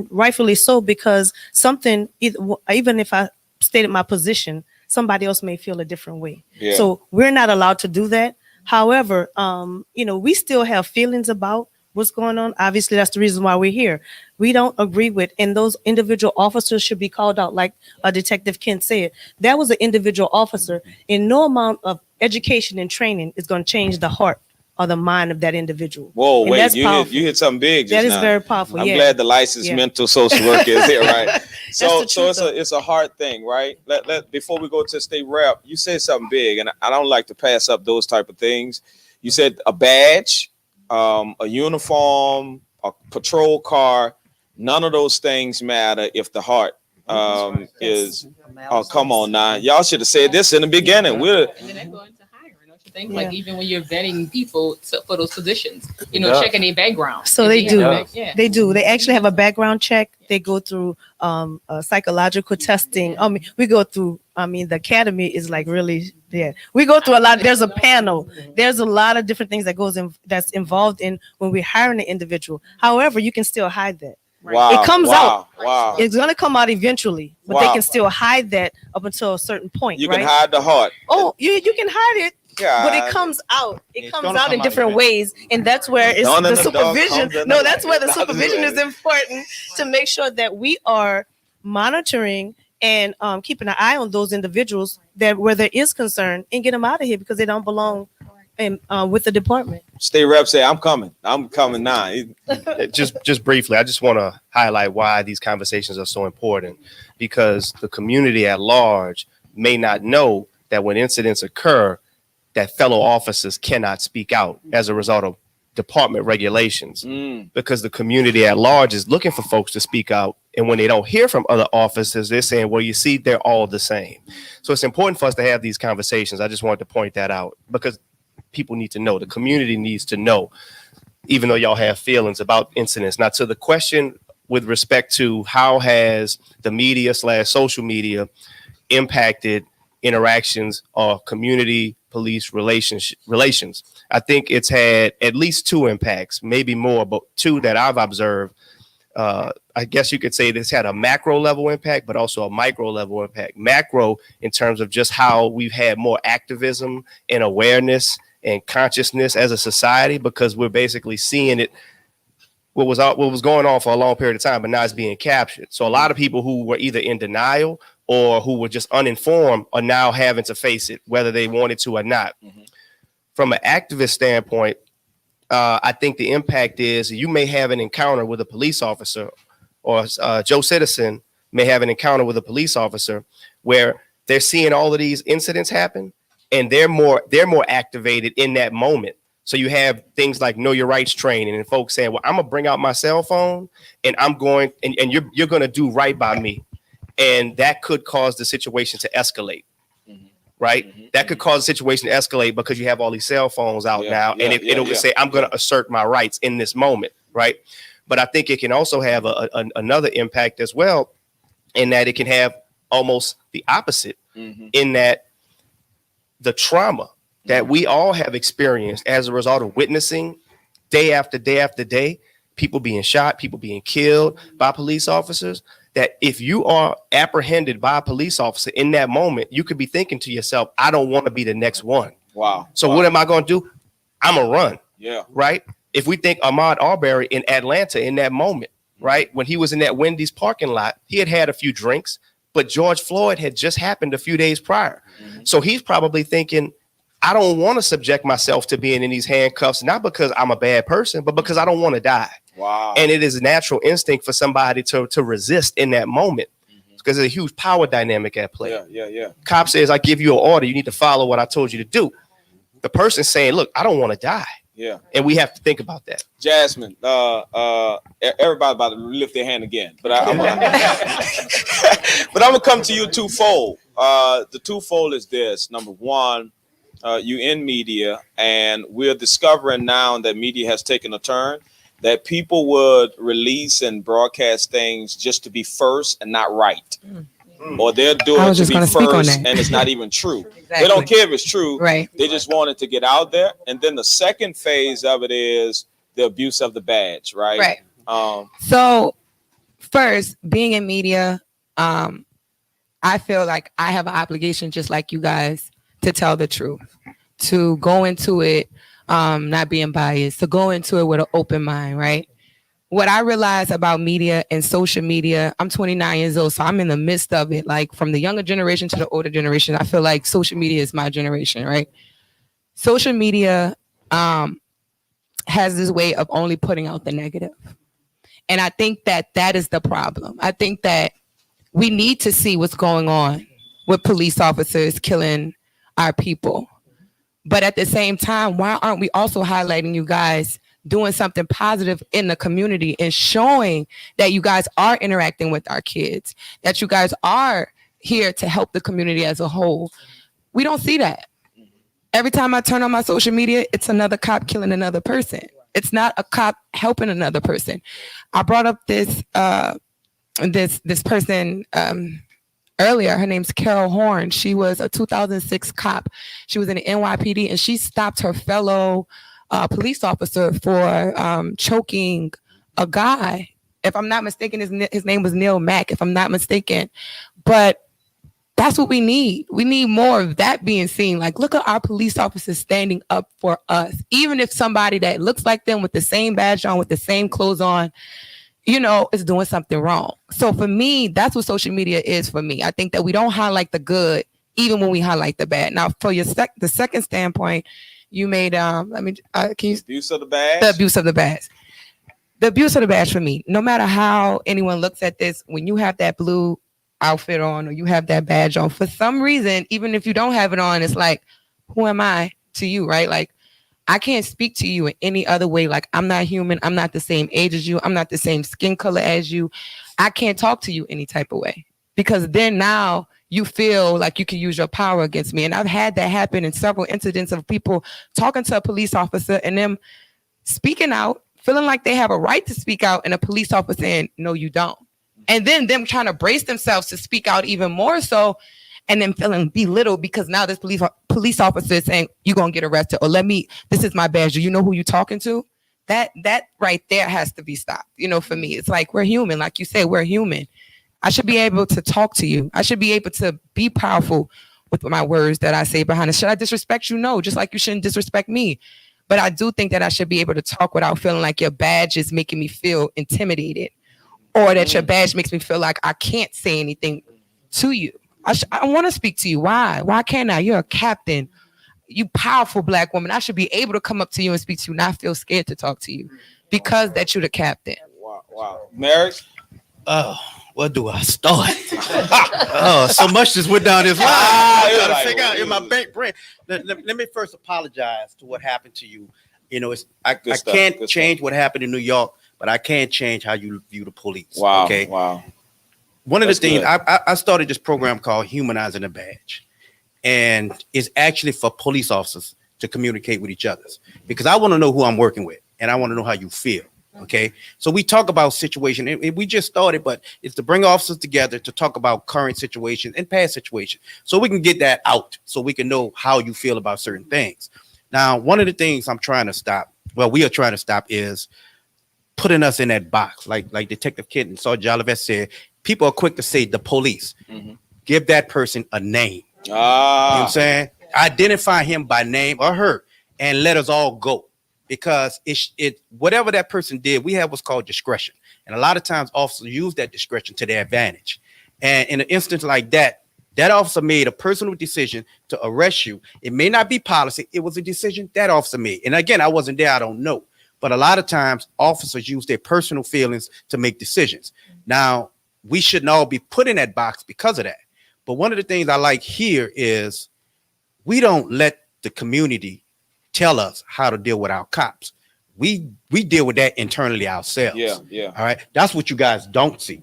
rightfully so, because something, even if I stated my position, somebody else may feel a different way. Yeah. So we're not allowed to do that. However, we still have feelings about what's going on. Obviously, that's the reason why we're here. We don't agree with, and those individual officers should be called out, like Detective Kent said. That was an individual officer, and no amount of education and training is going to change the heart or the mind of that individual. Whoa, and wait, you hit something big just now. That is very powerful. I'm glad the licensed mental social worker is here, right? So it's a hard thing, right? Before we go to state rep, you said something big, and I don't like to pass up those type of things. You said a badge, a uniform, a patrol car. None of those things matter if the heart is. Oh, come on now, y'all should have said this in the beginning. And then that go into hiring, don't you think? Like even when you're vetting people for those positions, checking their background. So they do. They do. They actually have a background check. They go through psychological testing. We go through. The academy is like really. Yeah, we go through a lot. There's a panel. There's a lot of different things that's involved in when we're hiring an individual. However, you can still hide that. Wow, it comes out. Wow. It's going to come out eventually, but they can still hide that up until a certain point. You can hide the heart. Oh, you can hide it, but it comes out. It comes out in different ways, and that's where it's the supervision. No, that's where the supervision is important to make sure that we are monitoring and keeping an eye on those individuals that where there is concern and get them out of here because they don't belong with the department. State rep say, I'm coming now. Just briefly, I just want to highlight why these conversations are so important, because the community at large may not know that when incidents occur, that fellow officers cannot speak out as a result of department regulations, because the community at large is looking for folks to speak out. And when they don't hear from other officers, they're saying, well, you see, they're all the same. So it's important for us to have these conversations. I just wanted to point that out because people need to know, the community needs to know, even though y'all have feelings about incidents. Now, to the question with respect to how has the media / social media impacted interactions or community police relations, I think it's had at least two impacts, maybe more, but two that I've observed. I guess you could say this had a macro level impact, but also a micro level impact. Macro in terms of just how we've had more activism and awareness and consciousness as a society, because we're basically seeing it, what was going on for a long period of time, but now it's being captured. So a lot of people who were either in denial or who were just uninformed are now having to face it, whether they wanted to or not. From an activist standpoint, I think the impact is you may have an encounter with a police officer, or Joe Citizen may have an encounter with a police officer where they're seeing all of these incidents happen, and they're more activated in that moment. So you have things like know your rights training and folks saying, well, I'm gonna bring out my cell phone and I'm going and you're gonna do right by me. And that could cause the situation to escalate. Right? That could cause the situation to escalate because you have all these cell phones out now. And it'll say, I'm going to assert my rights in this moment. Right? But I think it can also have another impact as well, in that it can have almost the opposite, in that the trauma that we all have experienced as a result of witnessing day after day after day, people being shot, people being killed by police officers, that if you are apprehended by a police officer in that moment, you could be thinking to yourself, I don't want to be the next one. Wow. So what am I going to do? I'm going to run. Yeah. Right? If we think Ahmaud Arbery in Atlanta in that moment, right, when he was in that Wendy's parking lot, he had a few drinks, but George Floyd had just happened a few days prior. So he's probably thinking, I don't want to subject myself to being in these handcuffs, not because I'm a bad person, but because I don't want to die. Wow. And it is a natural instinct for somebody to resist in that moment, because there's a huge power dynamic at play. Yeah. Cop says, I give you an order. You need to follow what I told you to do. The person saying, look, I don't want to die. Yeah. And we have to think about that. Jasmine, everybody about to lift their hand again, but I'm gonna come to you twofold. The twofold is this: number one, you in media, and we're discovering now that media has taken a turn, that people would release and broadcast things just to be first and not right. Or they're doing it to be first and it's not even true. Exactly. They don't care if it's true. Right. They just want it to get out there. And then the second phase of it is the abuse of the badge, right? Right. So first, being in media, I feel like I have an obligation, just like you guys, to tell the truth, to go into it not being biased, to go into it with an open mind, right? What I realize about media and social media, I'm 29 years old, so I'm in the midst of it. Like from the younger generation to the older generation, I feel like social media is my generation, right? Social media has this way of only putting out the negative. And I think that is the problem. I think that we need to see what's going on with police officers killing our people. But at the same time, why aren't we also highlighting you guys doing something positive in the community and showing that you guys are interacting with our kids, that you guys are here to help the community as a whole? We don't see that. Every time I turn on my social media, it's another cop killing another person. It's not a cop helping another person. I brought up this person earlier. Her name's Carol Horn. She was a 2006 cop. She was in the NYPD, and she stopped her fellow police officer for choking a guy. If I'm not mistaken, his name was Neil Mack, if I'm not mistaken. But that's what we need. We need more of that being seen. Like, look at our police officers standing up for us. Even if somebody that looks like them with the same badge on, with the same clothes on, is doing something wrong. So for me, that's what social media is for me. I think that we don't highlight the good, even when we highlight the bad. Now, for the second standpoint, you made abuse of the badge. The abuse of the badge. The abuse of the badge for me. No matter how anyone looks at this, when you have that blue outfit on or you have that badge on, for some reason, even if you don't have it on, it's like, who am I to you, right? Like, I can't speak to you in any other way. Like, I'm not human. I'm not the same age as you. I'm not the same skin color as you. I can't talk to you any type of way, because then now you feel like you can use your power against me. And I've had that happen in several incidents of people talking to a police officer and them speaking out, feeling like they have a right to speak out, and a police officer saying, no, you don't. And then them trying to brace themselves to speak out even more so, and then feeling belittled because now this police officer is saying, you're going to get arrested, or this is my badge. Do you know who you're talking to? That right there has to be stopped. For me, it's like, we're human. Like you said, we're human. I should be able to talk to you. I should be able to be powerful with my words that I say behind it. Should I disrespect you? No, just like you shouldn't disrespect me. But I do think that I should be able to talk without feeling like your badge is making me feel intimidated, or that your badge makes me feel like I can't say anything to you. I want to speak to you. Why? Why can't I? You're a captain. You powerful Black woman. I should be able to come up to you and speak to you, not feel scared to talk to you because that you're the captain. Wow. Merrick? where do I start? Oh, so much just went down this line. I gotta figure out in my brain. Let me first apologize to what happened to you. You know, I can't change what happened in New York, but I can change how you view the police. Wow. Okay. Wow. One of the things I started this program called Humanizing the Badge, and it's actually for police officers to communicate with each other, because I want to know who I'm working with, and I want to know how you feel. Okay, so we talk about situation, and we just started, but it's to bring officers together to talk about current situations and past situations, so we can get that out, so we can know how you feel about certain things. Now, one of the things we are trying to stop is putting us in that box, like Detective Kent and Sergeant Jolivet said. People are quick to say the police. Give that person a name. You know what I'm saying? Identify him by name or her, and let us all go. Because it whatever that person did, we have what's called discretion. And a lot of times officers use that discretion to their advantage. And in an instance like that, that officer made a personal decision to arrest you. It may not be policy. It was a decision that officer made. And again, I wasn't there. I don't know. But a lot of times officers use their personal feelings to make decisions. Now, we shouldn't all be put in that box because of that. But one of the things I like here is we don't let the community tell us how to deal with our cops. We deal with that internally ourselves. Yeah. All right. That's what you guys don't see.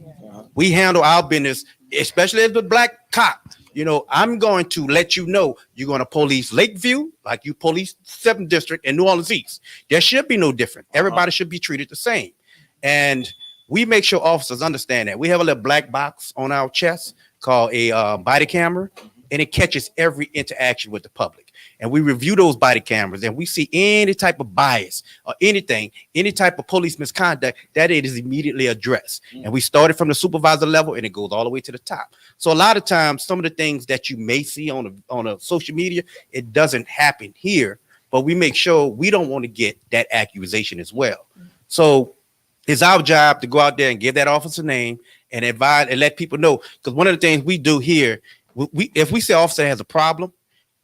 We handle our business, especially as the black cop. You know, I'm going to let you know you're going to police Lakeview like you police 7th District and New Orleans East. There should be no different. Everybody should be treated the same. And we make sure officers understand that. We have a little black box on our chest called a body camera, and it catches every interaction with the public. And we review those body cameras, and we see any type of bias or anything, any type of police misconduct, that it is immediately addressed. And we started from the supervisor level, and it goes all the way to the top. So a lot of times, some of the things that you may see on a social media, it doesn't happen here, but we make sure we don't want to get that accusation as well. So it's our job to go out there and give that officer name and advise and let people know. Because one of the things we do here, if we say officer has a problem,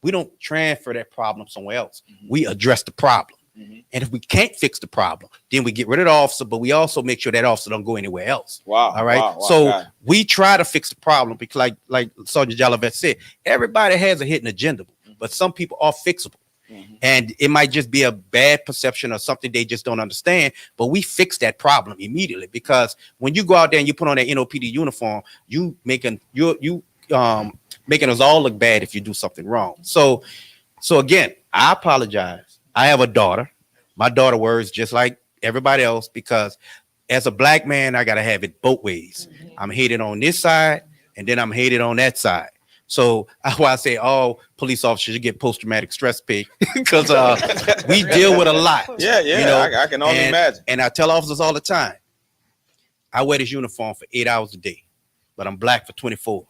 we don't transfer that problem somewhere else. We address the problem. And if we can't fix the problem, then we get rid of the officer, but we also make sure that officer don't go anywhere else. Wow. All right. So we try to fix the problem because like Sergeant Jolivet said, everybody has a hidden agenda, but some people are fixable. And it might just be a bad perception or something they just don't understand, but we fix that problem immediately, because when you go out there and you put on that NOPD uniform, you making us all look bad if you do something wrong. So again, I apologize. I have a daughter. My daughter works just like everybody else, because as a black man, I got to have it both ways. I'm hated on this side, and then I'm hated on that side. So that's why I say all police officers should get post-traumatic stress pay, because we deal with a lot. Yeah. You know? I can only imagine. And I tell officers all the time, I wear this uniform for 8 hours a day, but I'm black for 24. All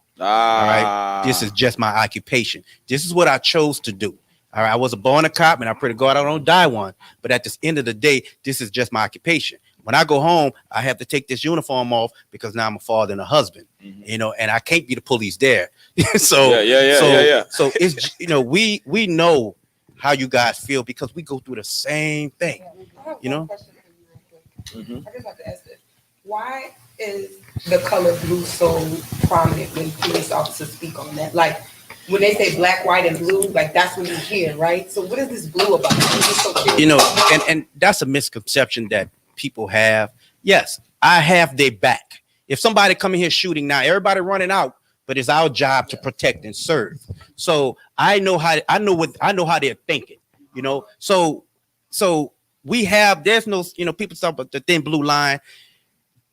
right. This is just my occupation. This is what I chose to do. All right. I was born a cop, and I pray to God I don't die one. But at the end of the day, this is just my occupation. When I go home, I have to take this uniform off because now I'm a father and a husband, you know, and I can't be the police there. So it's, you know, we know how you guys feel because we go through the same thing, you know. I just have to ask this. Why is the color blue so prominent when police officers speak on that? Like when they say black, white, and blue, like that's what you hear, right? So what is this blue about? You know, and that's a misconception that people have. Yes, I have their back. If somebody coming here shooting now, everybody running out, but it's our job to protect and serve. So I know how they're thinking, you know. So we have, there's no, you know, people talk about the thin blue line.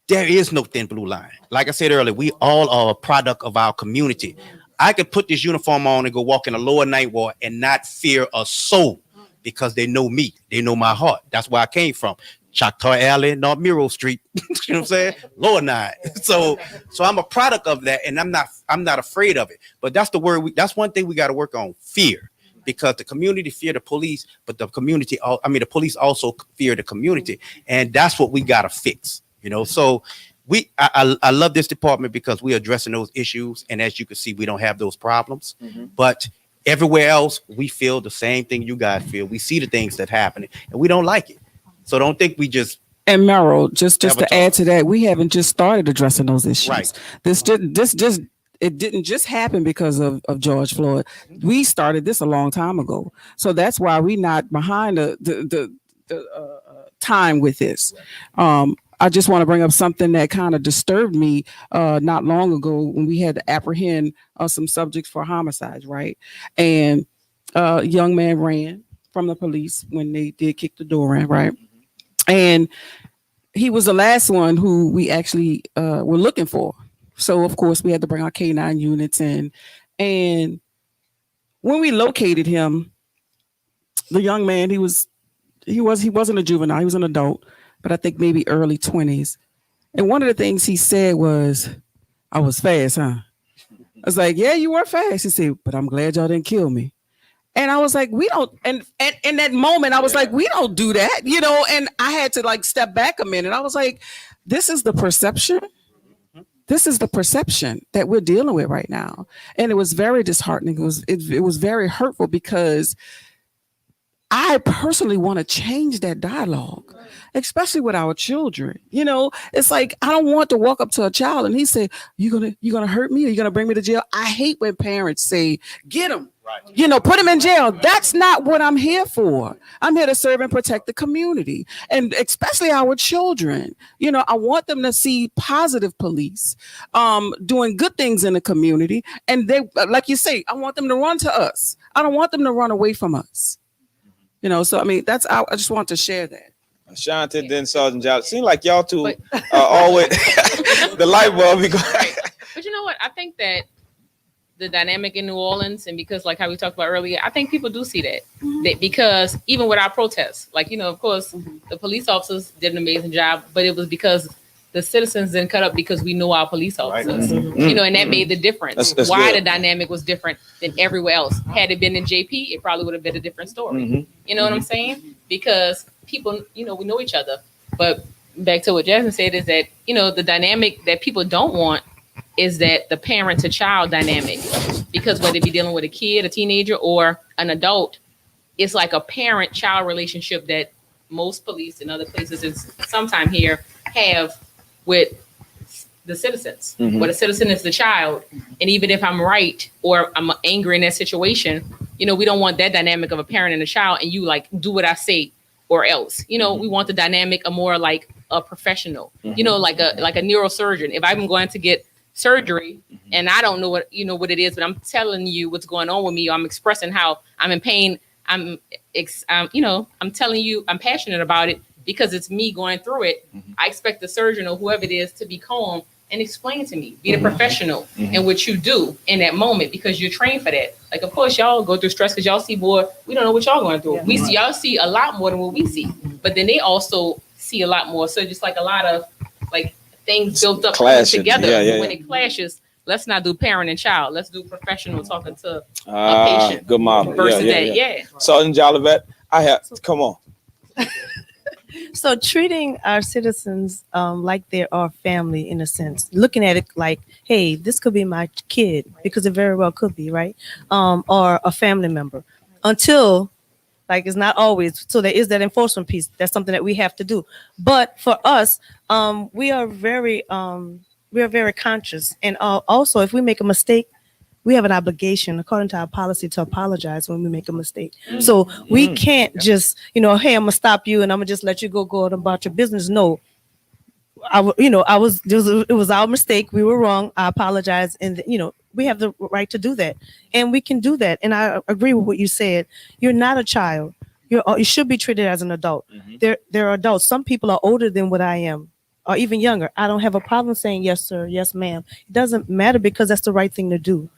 There is no thin blue line. Like I said earlier, we all are a product of our community. I could put this uniform on and go walk in a lower ninth ward and not fear a soul, because they know me. They know my heart. That's where I came from. Choctaw Alley, North Miro Street. You know what I'm saying? Lower nine. So I'm a product of that, and I'm not afraid of it. But that's the word. That's one thing we got to work on: fear. Because the community fear the police, but the police also fear the community, and that's what we got to fix. You know, so I love this department because we're addressing those issues, and as you can see, we don't have those problems. But everywhere else, we feel the same thing you guys feel. We see the things that happen, and we don't like it. So don't think we just And Merrill, just to Avatar. add to that, we haven't just started addressing those issues. Right. This it didn't just happen because of George Floyd. We started this a long time ago, so that's why we're not behind the time with this. I just want to bring up something that kind of disturbed me not long ago when we had to apprehend some subjects for homicides, right? And a young man ran from the police when they did kick the door in, right? And he was the last one who we actually were looking for. So of course we had to bring our K9 units in. And when we located him, the young man, he wasn't a juvenile, he was an adult, but I think maybe early 20s. And one of the things he said was, "I was fast, huh?" I was like, "Yeah, you were fast." He said, "But I'm glad y'all didn't kill me." And I was like, we don't, and in that moment, I was like, we don't do that, and I had to like step back a minute. I was like, this is the perception. This is the perception that we're dealing with right now. And it was very disheartening. It was very hurtful because I personally want to change that dialogue, especially with our children. It's like, I don't want to walk up to a child and he say, you gonna hurt me or you gonna bring me to jail? I hate when parents say, get him, right. Put him in jail. That's not what I'm here for. I'm here to serve and protect the community, and especially our children. I want them to see positive police, doing good things in the community. And they, like you say, I want them to run to us. I don't want them to run away from us. So I mean, I just want to share that. Ashanti, then Sergeant Jolly. Seems like y'all two are always the light bulb. Right. But you know what? I think that the dynamic in New Orleans, and because like how we talked about earlier, I think people do see that. That because even with our protests, of course, the police officers did an amazing job, but it was because the citizens didn't cut up because we know our police officers, and that made the difference. That's why good. the dynamic was different than everywhere else. Had it been in JP, it probably would have been a different story. You know what I'm saying? Because people, we know each other. But back to what Jasmine said is that, the dynamic that people don't want is that the parent to child dynamic. Because whether it be dealing with a kid, a teenager, or an adult, it's like a parent-child relationship that most police and other places is sometime here have with the citizens, where the citizen is the child. And even if I'm right or I'm angry in that situation, we don't want that dynamic of a parent and a child and you like do what I say or else. We want the dynamic of more like a professional, like a neurosurgeon. If I'm going to get surgery and I don't know what it is, but I'm telling you what's going on with me, or I'm expressing how I'm in pain, I'm telling you I'm passionate about it because it's me going through it. I expect the surgeon or whoever it is to be calm and explain to me, be the professional in what you do in that moment, because you're trained for that. Like, of course, y'all go through stress because y'all see more. We don't know what y'all going through. Y'all see a lot more than what we see, but then they also see a lot more. So just like a lot of like things built up together. When it clashes, let's not do parent and child. Let's do professional talking to a patient. Good model. Versus that. Sergeant Jolivet, come on. So treating our citizens like they're our family, in a sense, looking at it like, hey, this could be my kid, because it very well could be, right? Or a family member, until like it's not always. So there is that enforcement piece. That's something that we have to do. But for us, we are very conscious. And also, if we make a mistake, we have an obligation, according to our policy, to apologize when we make a mistake. So we can't just, hey, I'm gonna stop you and I'm gonna just let you go about your business. No, it was our mistake. We were wrong. I apologize, and we have the right to do that, and we can do that. And I agree with what you said. You're not a child. You should be treated as an adult. There are adults. Some people are older than what I am, or even younger. I don't have a problem saying yes, sir, yes, ma'am. It doesn't matter, because that's the right thing to do.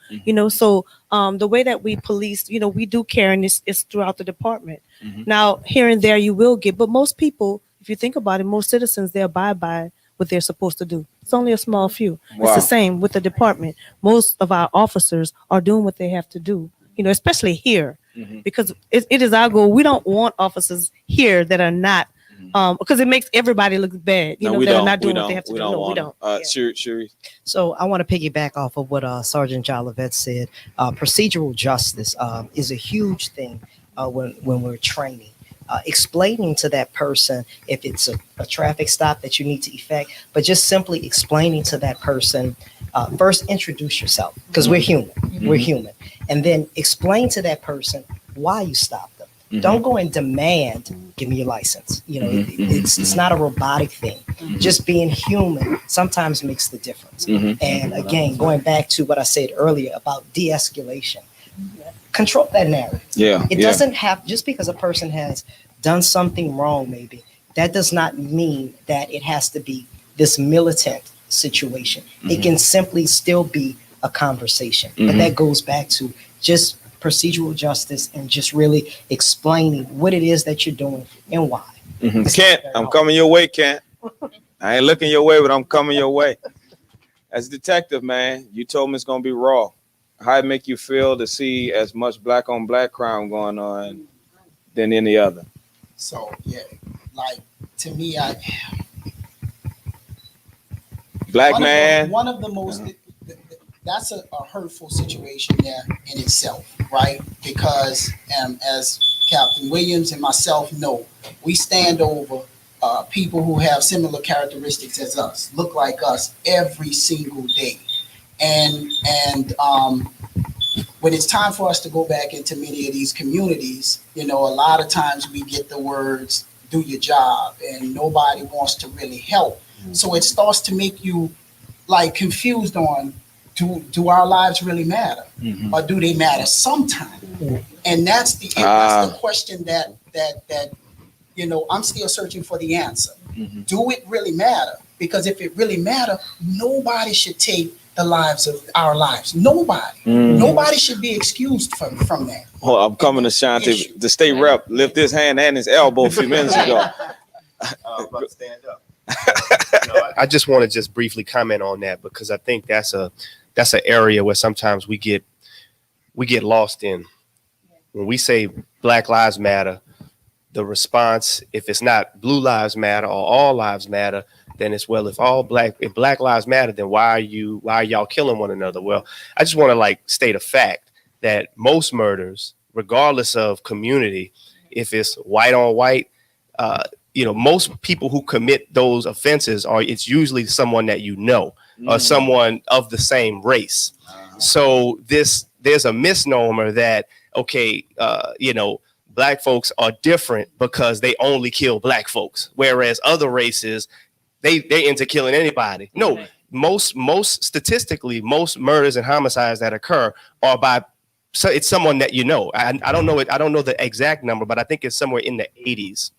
So the way that we police, we do care, and it's throughout the department. Now, here and there you will get, but most people, if you think about it, most citizens, they abide by what they're supposed to do. It's only a small few. Wow. It's the same with the department. Most of our officers are doing what they have to do, especially here, because it is our goal. We don't want officers here that are not, because it makes everybody look bad. That are not doing what they have to do. No, we don't. Sherry. So I want to piggyback off of what Sergeant Jolivet said. Procedural justice is a huge thing when we're training. explaining to that person if it's a traffic stop that you need to effect, but just simply explaining to that person, first introduce yourself, because we're human. We're human. And then explain to that person why you stopped them. Don't go and demand, give me your license. You know, it's not a robotic thing. Just being human sometimes makes the difference. And again, going back to what I said earlier about de-escalation, control that narrative. It doesn't have, just because a person has done something wrong, maybe, that does not mean that it has to be this militant situation. It can simply still be a conversation. But that goes back to just procedural justice and just really explaining what it is that you're doing and why. Kent, I'm coming your way, Kent. I ain't looking your way, but I'm coming your way. As a detective, man, you told me it's going to be raw. How it make you feel to see as much black on black crime going on than any other? So, yeah, like, to me, one of the most, that's a hurtful situation there in itself, right? Because as Captain Williams and myself know, we stand over people who have similar characteristics as us, look like us every single day. And when it's time for us to go back into many of these communities, you know, a lot of times we get the words, do your job, and nobody wants to really help. So it starts to make you like confused on, do our lives really matter? Or do they matter sometimes? And that's the question that you know, I'm still searching for the answer. Do it really matter? Because if it really matter, nobody should take the lives of our lives. Nobody should be excused from that. Well, I'm coming to Shanti. The state rep lift his hand and his elbow a few minutes ago. Stand up. I just want to just briefly comment on that, because I think that's an area where sometimes we get lost in. When we say Black Lives Matter, the response, if it's not Blue Lives Matter or All Lives Matter, then it's, well, if Black Lives Matter, then why are y'all killing one another? Well, I just want to like state a fact that most murders, regardless of community, if it's white on white, you know, most people who commit those offenses it's usually someone that you know, or someone of the same race. So there's a misnomer that, okay, you know, black folks are different because they only kill black folks, whereas other races, they into killing anybody. No, most statistically, most murders and homicides that occur are so it's someone that you know. I don't know it. I don't know the exact number, but I think it's somewhere in the 80s.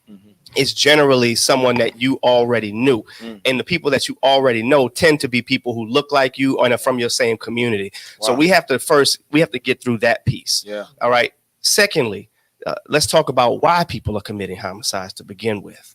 It's generally someone that you already knew. And the people that you already know tend to be people who look like you and are from your same community. Wow. So we have to get through that piece. All right. Secondly, let's talk about why people are committing homicides to begin with.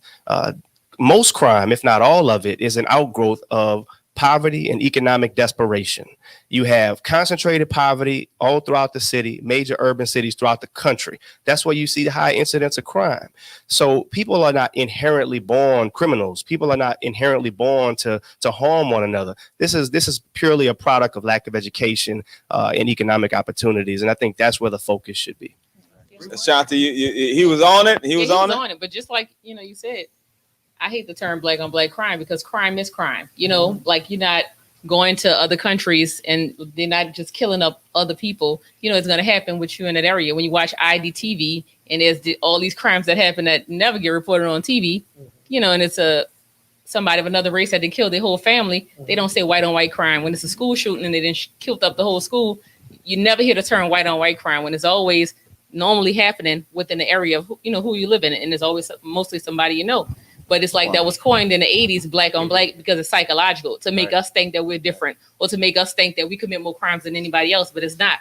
Most crime, if not all of it, is an outgrowth of poverty and economic desperation. You have concentrated poverty all throughout the city, major urban cities throughout the country. That's where you see the high incidence of crime. So people are not inherently born criminals. People are not inherently born to harm one another. This is purely a product of lack of education and economic opportunities. And I think that's where the focus should be. Shanti, he was on it. He was on it. But just like, you know, you said, I hate the term black on black crime, because crime is crime. You know, like, you're not going to other countries and they're not just killing up other people. You know, it's going to happen with you in that area. When you watch IDTV and there's all these crimes that happen that never get reported on TV, you know, and it's somebody of another race that they killed their whole family. They don't say white on white crime. When it's a school shooting and they didn't killed up the whole school, you never hear the term white on white crime, when it's always normally happening within the area of, you know, who you live in. And it's always mostly somebody you know. But it's like that was coined in the 80s, black on black, because it's psychological, to make us think that we're different, or to make us think that we commit more crimes than anybody else. But it's not.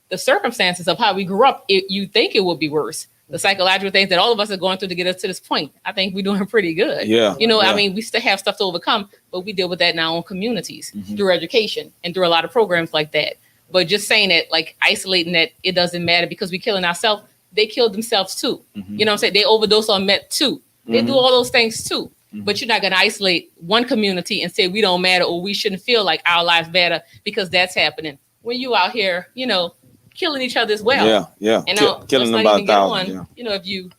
The circumstances of how we grew up, you think it would be worse. The psychological things that all of us are going through to get us to this point, I think we're doing pretty good. You know, I mean, we still have stuff to overcome, but we deal with that in our own communities through education and through a lot of programs like that. But just saying that, like isolating that it doesn't matter because we're killing ourselves, they killed themselves too. You know what I'm saying? They overdose on meth too. They do all those things too. But you're not going to isolate one community and say we don't matter, or we shouldn't feel like our lives matter, because that's happening when you out here, you know, killing each other as well. And killing them by thousands. You know, if you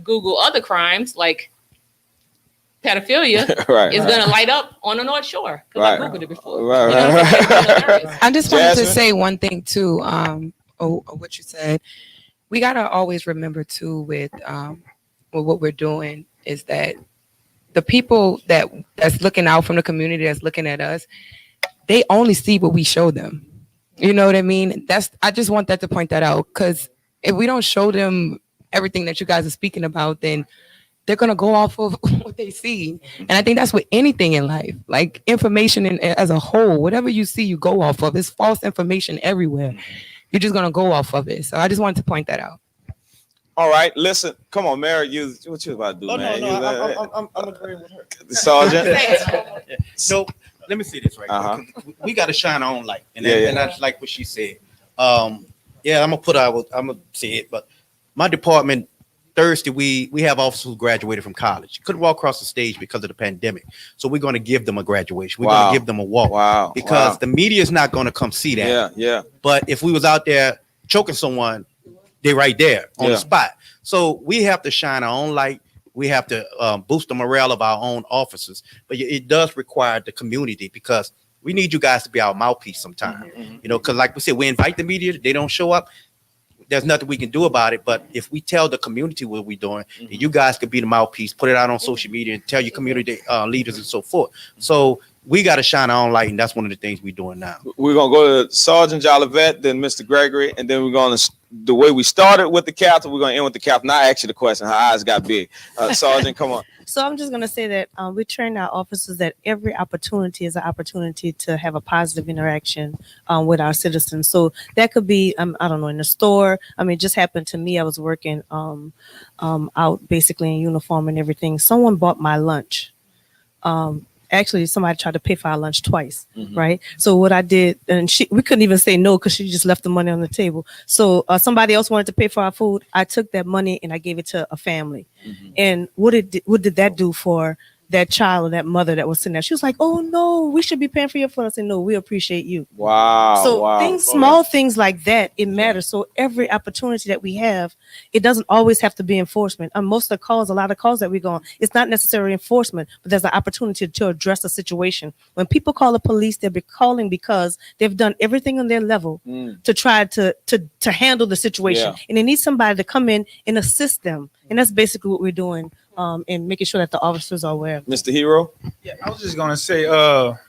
Google other crimes like pedophilia, Right. it's gonna light up on the North Shore because I Googled it before. Right, You know what I'm saying? It's hilarious. I just wanted Jasmine? to say one thing too. What you said. We gotta always remember too with what we're doing is that the people that's looking out from the community, that's looking at us, they only see what we show them. You know what I mean? I just want that to point that out, because if we don't show them everything that you guys are speaking about, then they're gonna go off of what they see. And I think that's with anything in life, like information as a whole. Whatever you see, you go off of. It's false information everywhere. You're just gonna go off of it. So I just wanted to point that out. All right, listen. Come on, Mary. What you about to do, man? I'm agreeing with her. Sergeant. So let me see this right Uh-huh. now. We got to shine our own light, and Yeah. that's like what she said. I'm gonna say it, but my department Thursday we have officers who graduated from college, couldn't walk across the stage because of the pandemic, so we're going to give them a graduation. We're going to give them a walk. Wow. Because the media is not going to come see that. Yeah. But if we was out there choking someone, they're right there on the spot. So we have to shine our own light. We have to boost the morale of our own officers. But it does require the community, because we need you guys to be our mouthpiece sometime. You know, because like we said, we invite the media, they don't show up. There's nothing we can do about it. But if we tell the community what we're doing, then you guys could be the mouthpiece, put it out on social media, and tell your community leaders and so forth. So we got to shine our own light, and that's one of the things we're doing now. We're going to go to Sergeant Jolivet, then Mr. Gregory, and then we're going to, the way we started with the captain, we're going to end with the captain. I asked you the question. Her eyes got big. Sergeant, come on. So I'm just going to say that we train our officers that every opportunity is an opportunity to have a positive interaction with our citizens. So that could be, I don't know, in the store. I mean, it just happened to me. I was working out basically in uniform and everything. Someone bought my lunch. Actually, somebody tried to pay for our lunch twice, right? So what I did, and we couldn't even say no because she just left the money on the table. So somebody else wanted to pay for our food. I took that money and I gave it to a family. And what did that do for that child or that mother that was sitting there? She was like, "Oh no, we should be paying for your food." I said, "No, we appreciate you." Wow. So small things like that, it matters. So every opportunity that we have, it doesn't always have to be enforcement. Most of the calls, a lot of calls that we go on, it's not necessarily enforcement, but there's an opportunity to address a situation. When people call the police, they'll be calling because they've done everything on their level to try to handle the situation, and they need somebody to come in and assist them. And that's basically what we're doing. And making sure that the officers are aware. Mr. Hero? Yeah, I was just gonna say,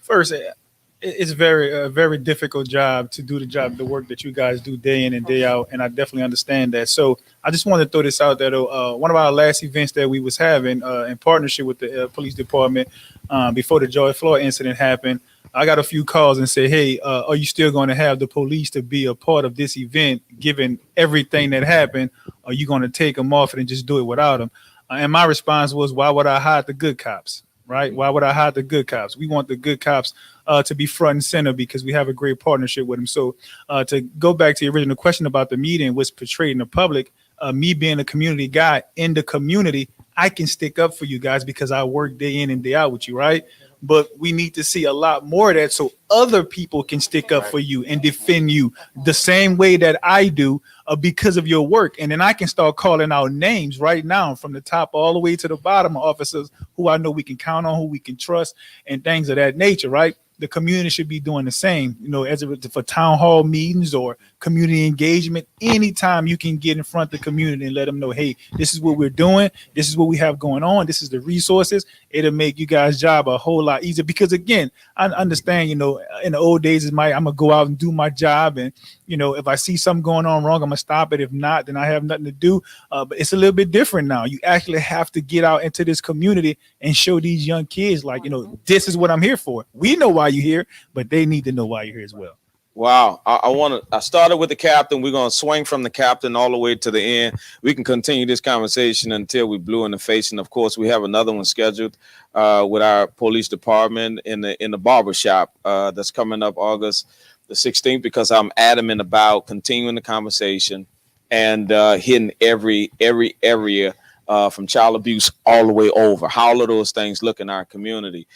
first, it's a very difficult job to do the work that you guys do day in and day out, and I definitely understand that. So I just wanted to throw this out there. One of our last events that we was having in partnership with the police department before the George Floyd incident happened, I got a few calls and said, "Hey, are you still going to have the police to be a part of this event, given everything that happened? Or are you going to take them off and just do it without them?" And my response was, "Why would I hide the good cops, right? Why would I hide the good cops? We want the good cops to be front and center because we have a great partnership with them." So to go back to the original question about the meeting, what's portrayed in the public, me being a community guy in the community, I can stick up for you guys because I work day in and day out with you, right? But we need to see a lot more of that so other people can stick up for you and defend you the same way that I do because of your work. And then I can start calling out names right now from the top all the way to the bottom of officers who I know we can count on, who we can trust, and things of that nature, right? The community should be doing the same, you know, as for town hall meetings or community engagement. Anytime you can get in front of the community and let them know, hey, this is what we're doing. This is what we have going on. This is the resources. It'll make you guys' job a whole lot easier because, again, I understand, you know, in the old days, I'm going to go out and do my job. And, you know, if I see something going on wrong, I'm going to stop it. If not, then I have nothing to do. But it's a little bit different now. You actually have to get out into this community and show these young kids, like, you know, this is what I'm here for. We know why you're here, but they need to know why you're here as well. Wow. I started with the captain. We're going to swing from the captain all the way to the end. We can continue this conversation until we blue in the face. And of course, we have another one scheduled with our police department in the barbershop that's coming up August the 16th, because I'm adamant about continuing the conversation and hitting every area from child abuse all the way over. How all of those things look in our community.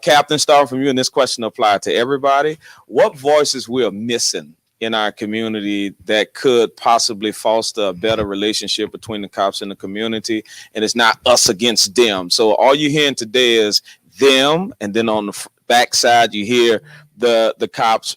Captain, starting from you, and this question applied to everybody. What voices we are missing in our community that could possibly foster a better relationship between the cops and the community. And it's not us against them. So all you're hearing today is them. And then on the backside, you hear the cops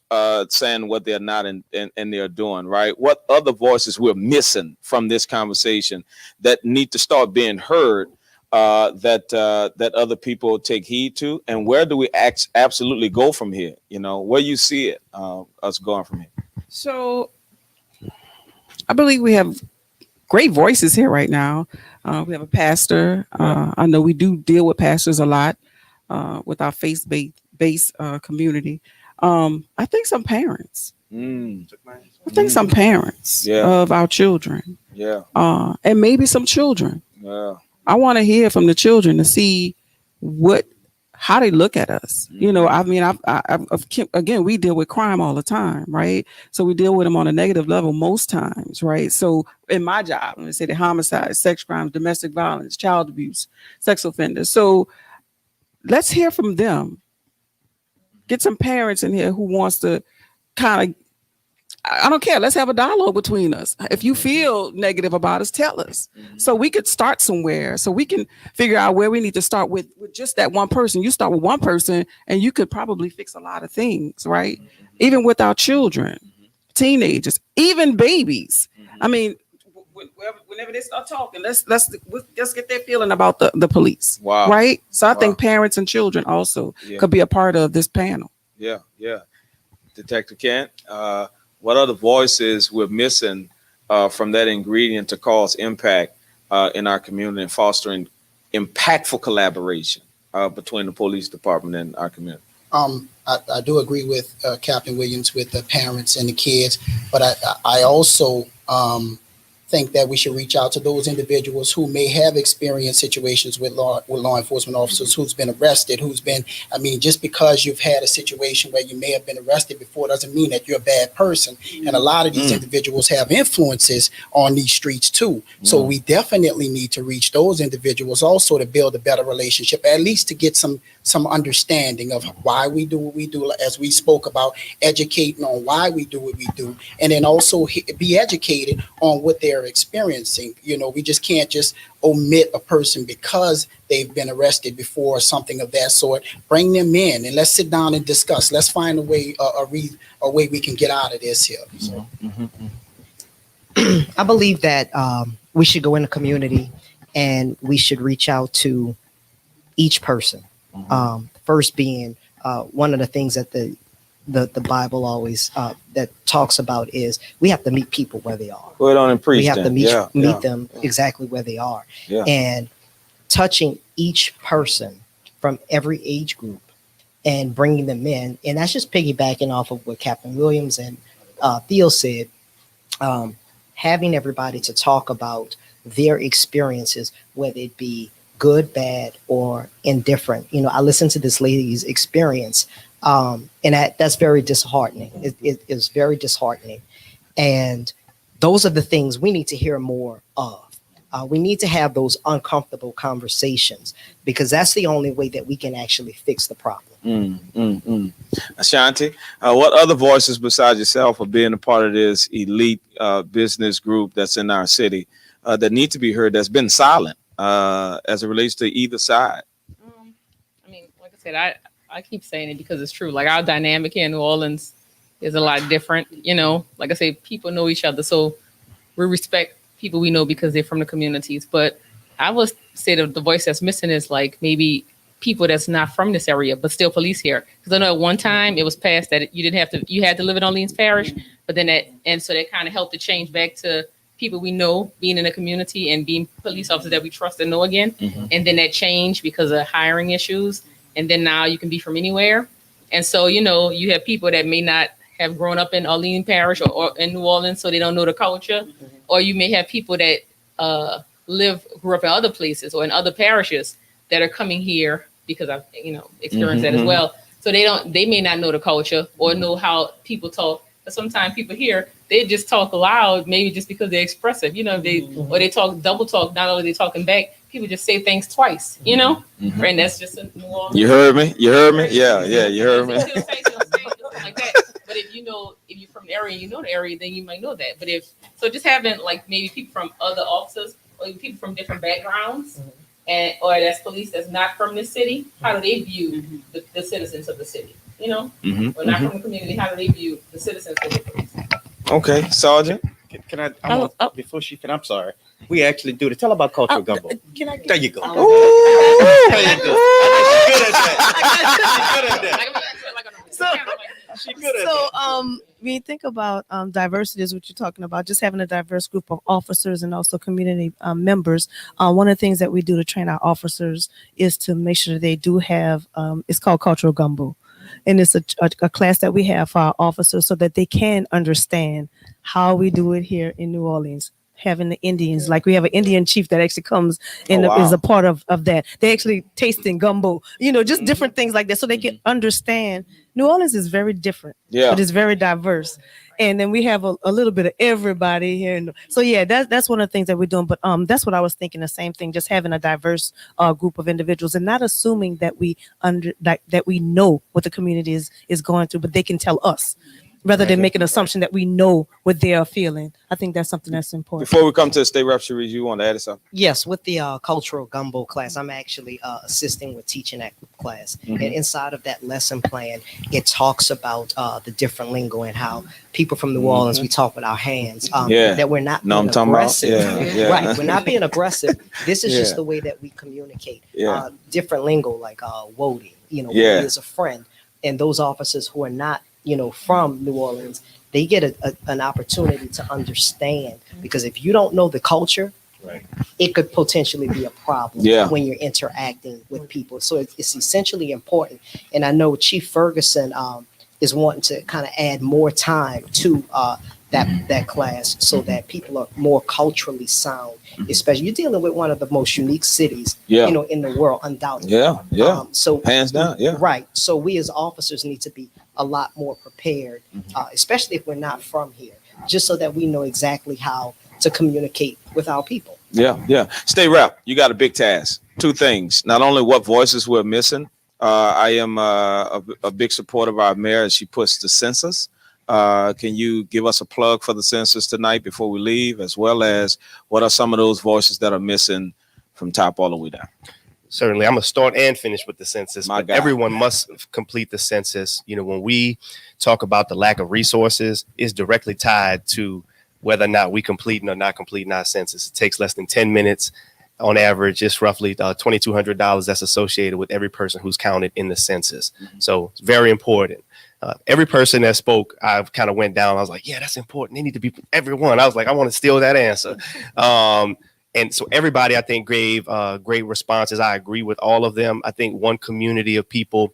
saying what they're not and they're doing, right? What other voices we're missing from this conversation that need to start being heard, that other people take heed to? And where do we absolutely go from here? Where you see it, us going from here? So I believe we have great voices here right now. We have a pastor. I know we do deal with pastors a lot with our faith-based community. I think some parents. I think some parents of our children. And maybe some children. I want to hear from the children to see how they look at us. I mean, again, we deal with crime all the time, right? So we deal with them on a negative level most times, right? So in my job, I'm going to say the homicides, sex crimes, domestic violence, child abuse, sex offenders. So let's hear from them. Get some parents in here who wants to kind of, I don't care. Let's have a dialogue between us. If you feel negative about us, tell us. So we could start somewhere. So we can figure out where we need to start with just that one person. You start with one person and you could probably fix a lot of things, right? Even with our children, teenagers, even babies. I mean, whenever they start talking, let's get their feeling about the police. Wow. Right? So I think parents and children also could be a part of this panel. Yeah. Detective Kent, what other voices we're missing from that ingredient to cause impact in our community and fostering impactful collaboration between the police department and our community? I do agree with Captain Williams with the parents and the kids, but I also think that we should reach out to those individuals who may have experienced situations with law enforcement officers, who's been arrested, just because you've had a situation where you may have been arrested before doesn't mean that you're a bad person. And a lot of these individuals have influences on these streets too. So we definitely need to reach those individuals also to build a better relationship, at least to get some understanding of why we do what we do, as we spoke about, educating on why we do what we do, and then also be educated on what they're experiencing. We just can't just omit a person because they've been arrested before or something of that sort. Bring them in and let's sit down and discuss. Let's find a way we can get out of this here. So. I believe that we should go in the community and we should reach out to each person. First being one of the things that the Bible always that talks about is we have to meet people where they are. Put on and preach. We have them. to meet them exactly where they are, and touching each person from every age group and bringing them in. And that's just piggybacking off of what Captain Williams and Theo said. Having everybody to talk about their experiences, whether it be good, bad, or indifferent. I listened to this lady's experience, and that's very disheartening. It is very disheartening. And those are the things we need to hear more of. We need to have those uncomfortable conversations because that's the only way that we can actually fix the problem. Ashanti, what other voices besides yourself are being a part of this elite business group that's in our city that need to be heard, that's been silent as it relates to either side? Like I said, I keep saying it because it's true. Like our dynamic here in New Orleans is a lot different. Like I say, people know each other. So we respect people we know because they're from the communities. But I would say that the voice that's missing is like maybe people that's not from this area, but still police here. Because I know at one time it was passed that you had to live in Orleans Parish, but then so that kind of helped to change back to people we know being in the community and being police officers that we trust and know again. And then that changed because of hiring issues. And then now you can be from anywhere. And so, you have people that may not have grown up in Orleans Parish or in New Orleans, so they don't know the culture. Or you may have people that grew up in other places or in other parishes that are coming here because I've, experienced that as well. So they may not know the culture or know how people talk. But sometimes people here, they just talk loud, maybe just because they're expressive, or they talk double talk. Not only are they talking back, people just say things twice, and that's just a New Orleans. You heard me? Yeah, you heard me. Like that, but if you're from the area, and you know the area, then you might know that. But just having like maybe people from other officers or even people from different backgrounds, or that's police that's not from the city, how do they view the citizens of the city? You know, or not from the community, how do they view the citizens of the police? Okay, Sergeant. Can I? Before she can, I'm sorry. We actually do the tell about cultural gumbo. Can I? There you go. Ooh. There you go. She's good at that. She's good at that. When you think about diversity, is what you're talking about, just having a diverse group of officers and also community members. One of the things that we do to train our officers is to make sure that they do have, it's called cultural gumbo. And it's a class that we have for our officers so that they can understand how we do it here in New Orleans. Having the Indians, like we have an Indian chief that actually comes and is a part of that. They actually tasting gumbo, just different things like that, so they can understand. New Orleans is very different, but it's very diverse. And then we have a little bit of everybody here. And so that's one of the things that we're doing. But that's what I was thinking. The same thing, just having a diverse group of individuals and not assuming that we know what the community is going through, but they can tell us. Rather than make an assumption that we know what they are feeling. I think that's something that's important. Before we come to the state rep, Cherise, you want to add something? Yes, with the cultural gumbo class, I'm actually assisting with teaching that class. And inside of that lesson plan, it talks about the different lingo and how people from New Orleans, we talk with our hands. That we're not being aggressive. Right, we're not being aggressive. This is just the way that we communicate. Different lingo like woody, woody is a friend. And those officers who are not from New Orleans, they get an opportunity to understand, because if you don't know the culture, it could potentially be a problem when you're interacting with people. So it's essentially important. And I know Chief Ferguson is wanting to kind of add more time to that class so that people are more culturally sound. Especially, you're dealing with one of the most unique cities, in the world, undoubtedly. So hands down, right. So we as officers need to be a lot more prepared, especially if we're not from here, just so that we know exactly how to communicate with our people. State rep, you got a big task. Two things: not only what voices we're missing. I am a big supporter of our mayor as she puts the census. Can you give us a plug for the census tonight before we leave, as well as what are some of those voices that are missing from top all the way down? Certainly. I'm going to start and finish with the census. But everyone must complete the census. When we talk about the lack of resources, it's directly tied to whether or not we completing or not completing our census. It takes less than 10 minutes. On average, it's roughly $2,200 that's associated with every person who's counted in the census. So it's very important. Every person that spoke, I kind of went down. I was like, yeah, that's important. They need to be everyone. I was like, I want to steal that answer. And so everybody, I think, gave great responses. I agree with all of them. I think one community of people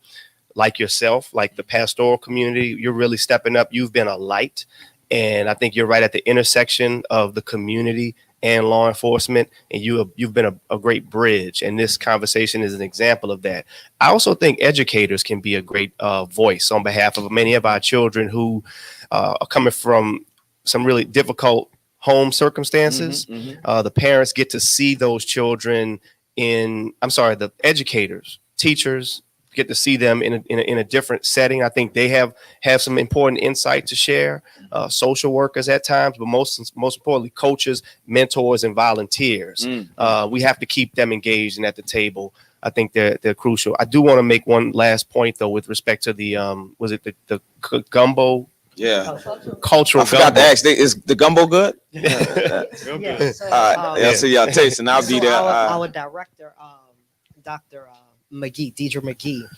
like yourself, like the pastoral community, you're really stepping up. You've been a light. And I think you're right at the intersection of the community and law enforcement, and you've been a great bridge, and this conversation is an example of that. I also think educators can be a great voice on behalf of many of our children who are coming from some really difficult home circumstances. The parents get to see those children the educators, teachers get to see them in a different setting. I think they have some important insight to share. Social workers at times, but most importantly, coaches, mentors, and volunteers. We have to keep them engaged and at the table. I think they're crucial. I do want to make one last point though, with respect to the the gumbo? Cultural. I forgot gumbo. to ask. Is the gumbo good? So, so y'all tasting. I'll be there. Our director, Dr. McGee, Deidre McGee,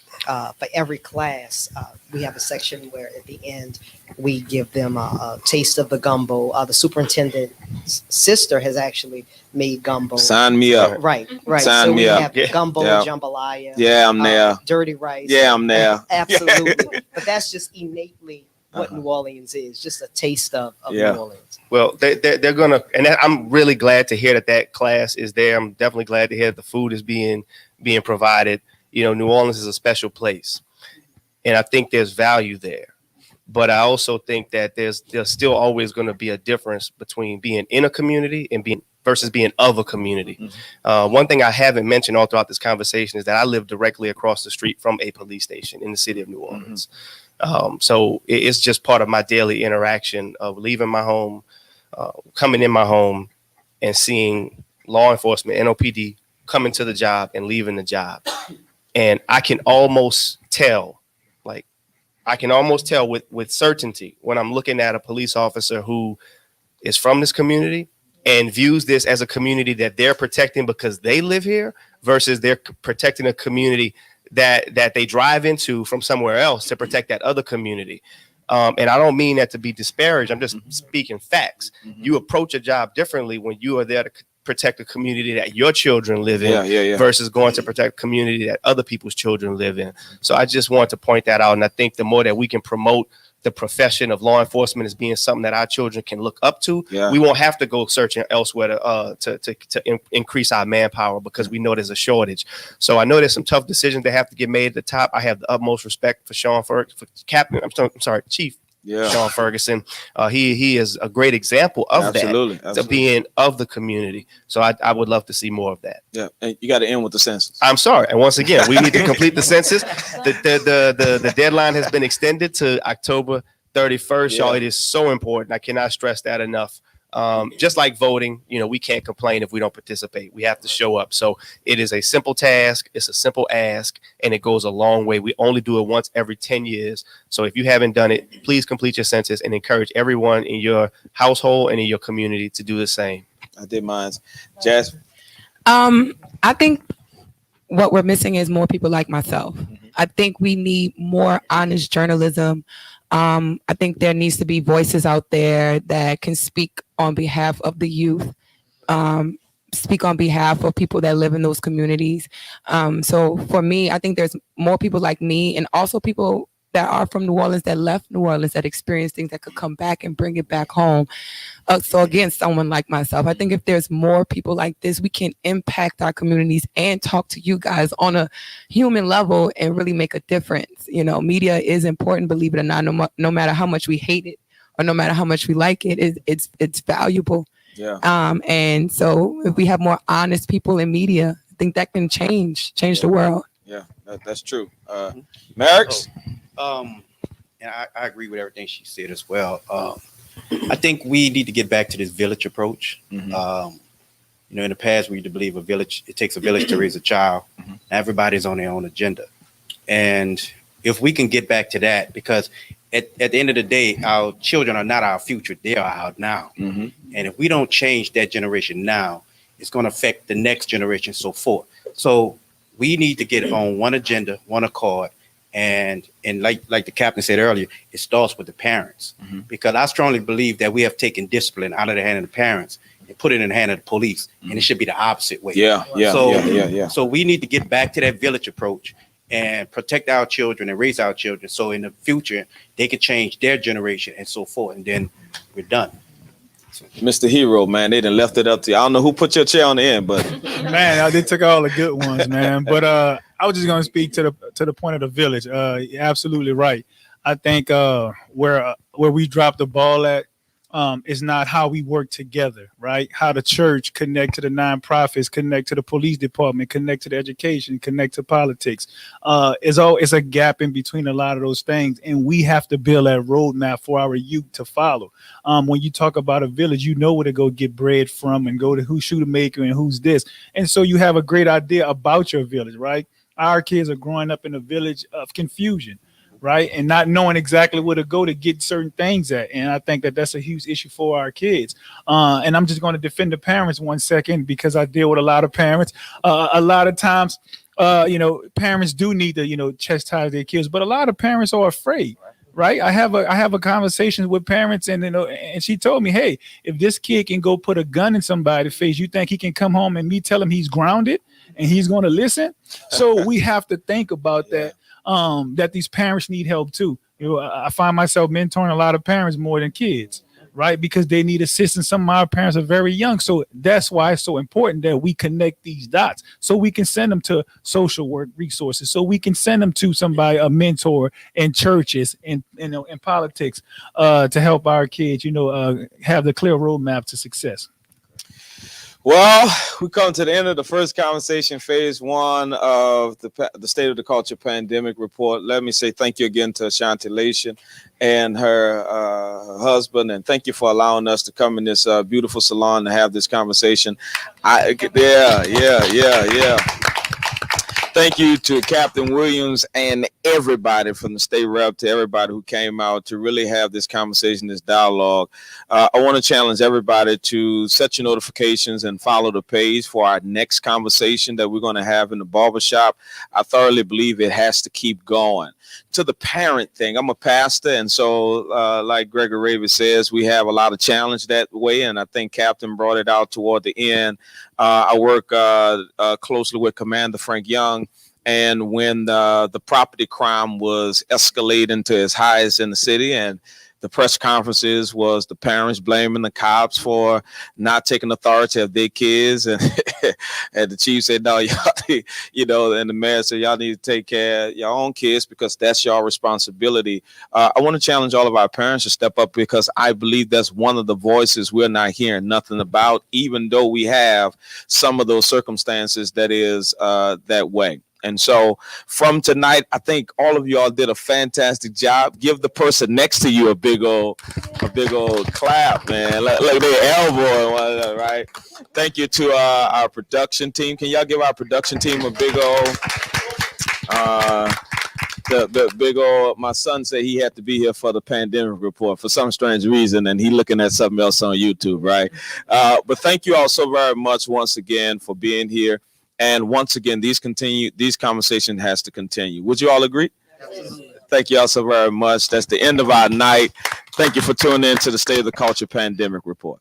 for every class, we have a section where at the end we give them a taste of the gumbo. The superintendent's sister has actually made gumbo. Sign me up. Right. Sign So we me up. have gumbo, jambalaya. I'm there. Dirty rice. I'm there. Absolutely. But that's just innately what New Orleans is, just a taste of New Orleans. Well, they're gonna, and I'm really glad to hear that class is there. I'm definitely glad to hear that the food is being provided. New Orleans is a special place, and I think there's value there. But I also think that there's still always going to be a difference between being in a community and being versus being of a community. One thing I haven't mentioned all throughout this conversation is that I live directly across the street from a police station in the city of New Orleans. So it's just part of my daily interaction of leaving my home, coming in my home, and seeing law enforcement, NOPD, coming to the job and leaving the job. And I can almost tell, with certainty when I'm looking at a police officer who is from this community and views this as a community that they're protecting because they live here versus they're protecting a community that they drive into from somewhere else to protect that other community. And I don't mean that to be disparaged. I'm just speaking facts. You approach a job differently when you are there to protect a community that your children live in versus going to protect a community that other people's children live in. So I just want to point that out. And I think the more that we can promote the profession of law enforcement as being something that our children can look up to, we won't have to go searching elsewhere to increase our manpower because we know there's a shortage. So I know there's some tough decisions that have to get made at the top. I have the utmost respect for Chief Sean Ferguson. He is a great example of that, to being of the community. So I would love to see more of that. Yeah, and you got to end with the census. I'm sorry, and once again, we need to complete the census. The deadline has been extended to October 31st. Y'all, it is so important. I cannot stress that enough. Just like voting, we can't complain if we don't participate. We have to show up. So it is a simple task. It's a simple ask, and it goes a long way. We only do it once every 10 years. So if you haven't done it, please complete your census and encourage everyone in your household and in your community to do the same. I did mine. Jasmine? I think what we're missing is more people like myself. I think we need more honest journalism. I think there needs to be voices out there that can speak on behalf of the youth, speak on behalf of people that live in those communities. So for me, I think there's more people like me and also people that are from New Orleans, that left New Orleans, that experienced things, that could come back and bring it back home. So again, someone like myself, I think if there's more people like this, we can impact our communities and talk to you guys on a human level and really make a difference. Media is important, believe it or not, no matter how much we hate it or no matter how much we like it, it's valuable. Yeah. And so if we have more honest people in media, I think that can change the world. Yeah, that's true. Merrick's? And I agree with everything she said as well. I think we need to get back to this village approach. In the past, we used to believe it takes a village to raise a child. Everybody's on their own agenda. And if we can get back to that, because at the end of the day, our children are not our future, they are our now. And if we don't change that generation now, it's going to affect the next generation, so forth. So we need to get on one agenda, one accord. And like the captain said earlier, it starts with the parents, because I strongly believe that we have taken discipline out of the hand of the parents and put it in the hand of the police, and it should be the opposite way. So we need to get back to that village approach and protect our children and raise our children, so in the future they can change their generation and so forth, and then we're done. Mr. Hero, man, they done left it up to you. I don't know who put your chair on the end, but man, they took all the good ones, man. But I was just going to speak to the point of the village. You're absolutely right. I think where we dropped the ball at is not how we work together, right? How the church connect to the nonprofits, connect to the police department, connect to the education, connect to politics. It's a gap in between a lot of those things, and we have to build that roadmap for our youth to follow. When you talk about a village, you know where to go get bread from and go to who's shoemaker and who's this, and so you have a great idea about your village, right? Our kids are growing up in a village of confusion, right? And not knowing exactly where to go to get certain things at. And I think that that's a huge issue for our kids. And I'm just going to defend the parents 1 second, because I deal with a lot of parents. A lot of times, parents do need to, chastise their kids, but a lot of parents are afraid. Right. I have a conversation with parents, and and she told me, hey, if this kid can go put a gun in somebody's face, you think he can come home and me tell him he's grounded and he's going to listen? So we have to think about that. That these parents need help too. I find myself mentoring a lot of parents more than kids, right? Because they need assistance. Some of my parents are very young. So that's why it's so important that we connect these dots, so we can send them to social work resources, so we can send them to somebody, a mentor in churches and in politics, to help our kids, have the clear roadmap to success. Well, we come to the end of the first conversation, phase one of the State of the Culture Pandemic Report. Let me say thank you again to Ashanti Lation and her husband, and thank you for allowing us to come in this beautiful salon to have this conversation. Yeah. Thank you to Captain Williams and everybody from the state rep to everybody who came out to really have this conversation, this dialogue. I want to challenge everybody to set your notifications and follow the page for our next conversation that we're going to have in the barbershop. I thoroughly believe it has to keep going. To the parent thing, I'm a pastor, and so like Gregory Raven says, we have a lot of challenge that way, and I think Captain brought it out toward the end. I work closely with Commander Frank Young, and when the property crime was escalating to its highest in the city, and the press conferences was the parents blaming the cops for not taking authority of their kids, and and the chief said, no, y'all, and the mayor said, y'all need to take care of your own kids because that's your responsibility. I want to challenge all of our parents to step up because I believe that's one of the voices we're not hearing nothing about, even though we have some of those circumstances that is that way. And so from tonight, I think all of y'all did a fantastic job. Give the person next to you a big old clap, man. Like their elbow, right? Thank you to our production team. Can y'all give our production team a big old the big old, my son said he had to be here for the pandemic report for some strange reason, and he looking at something else on YouTube, right? But thank you all so very much once again for being here. And once again, these conversations has to continue. Would you all agree? Absolutely. Thank you all so very much. That's the end of our night. Thank you for tuning in to the State of the Culture Pandemic Report.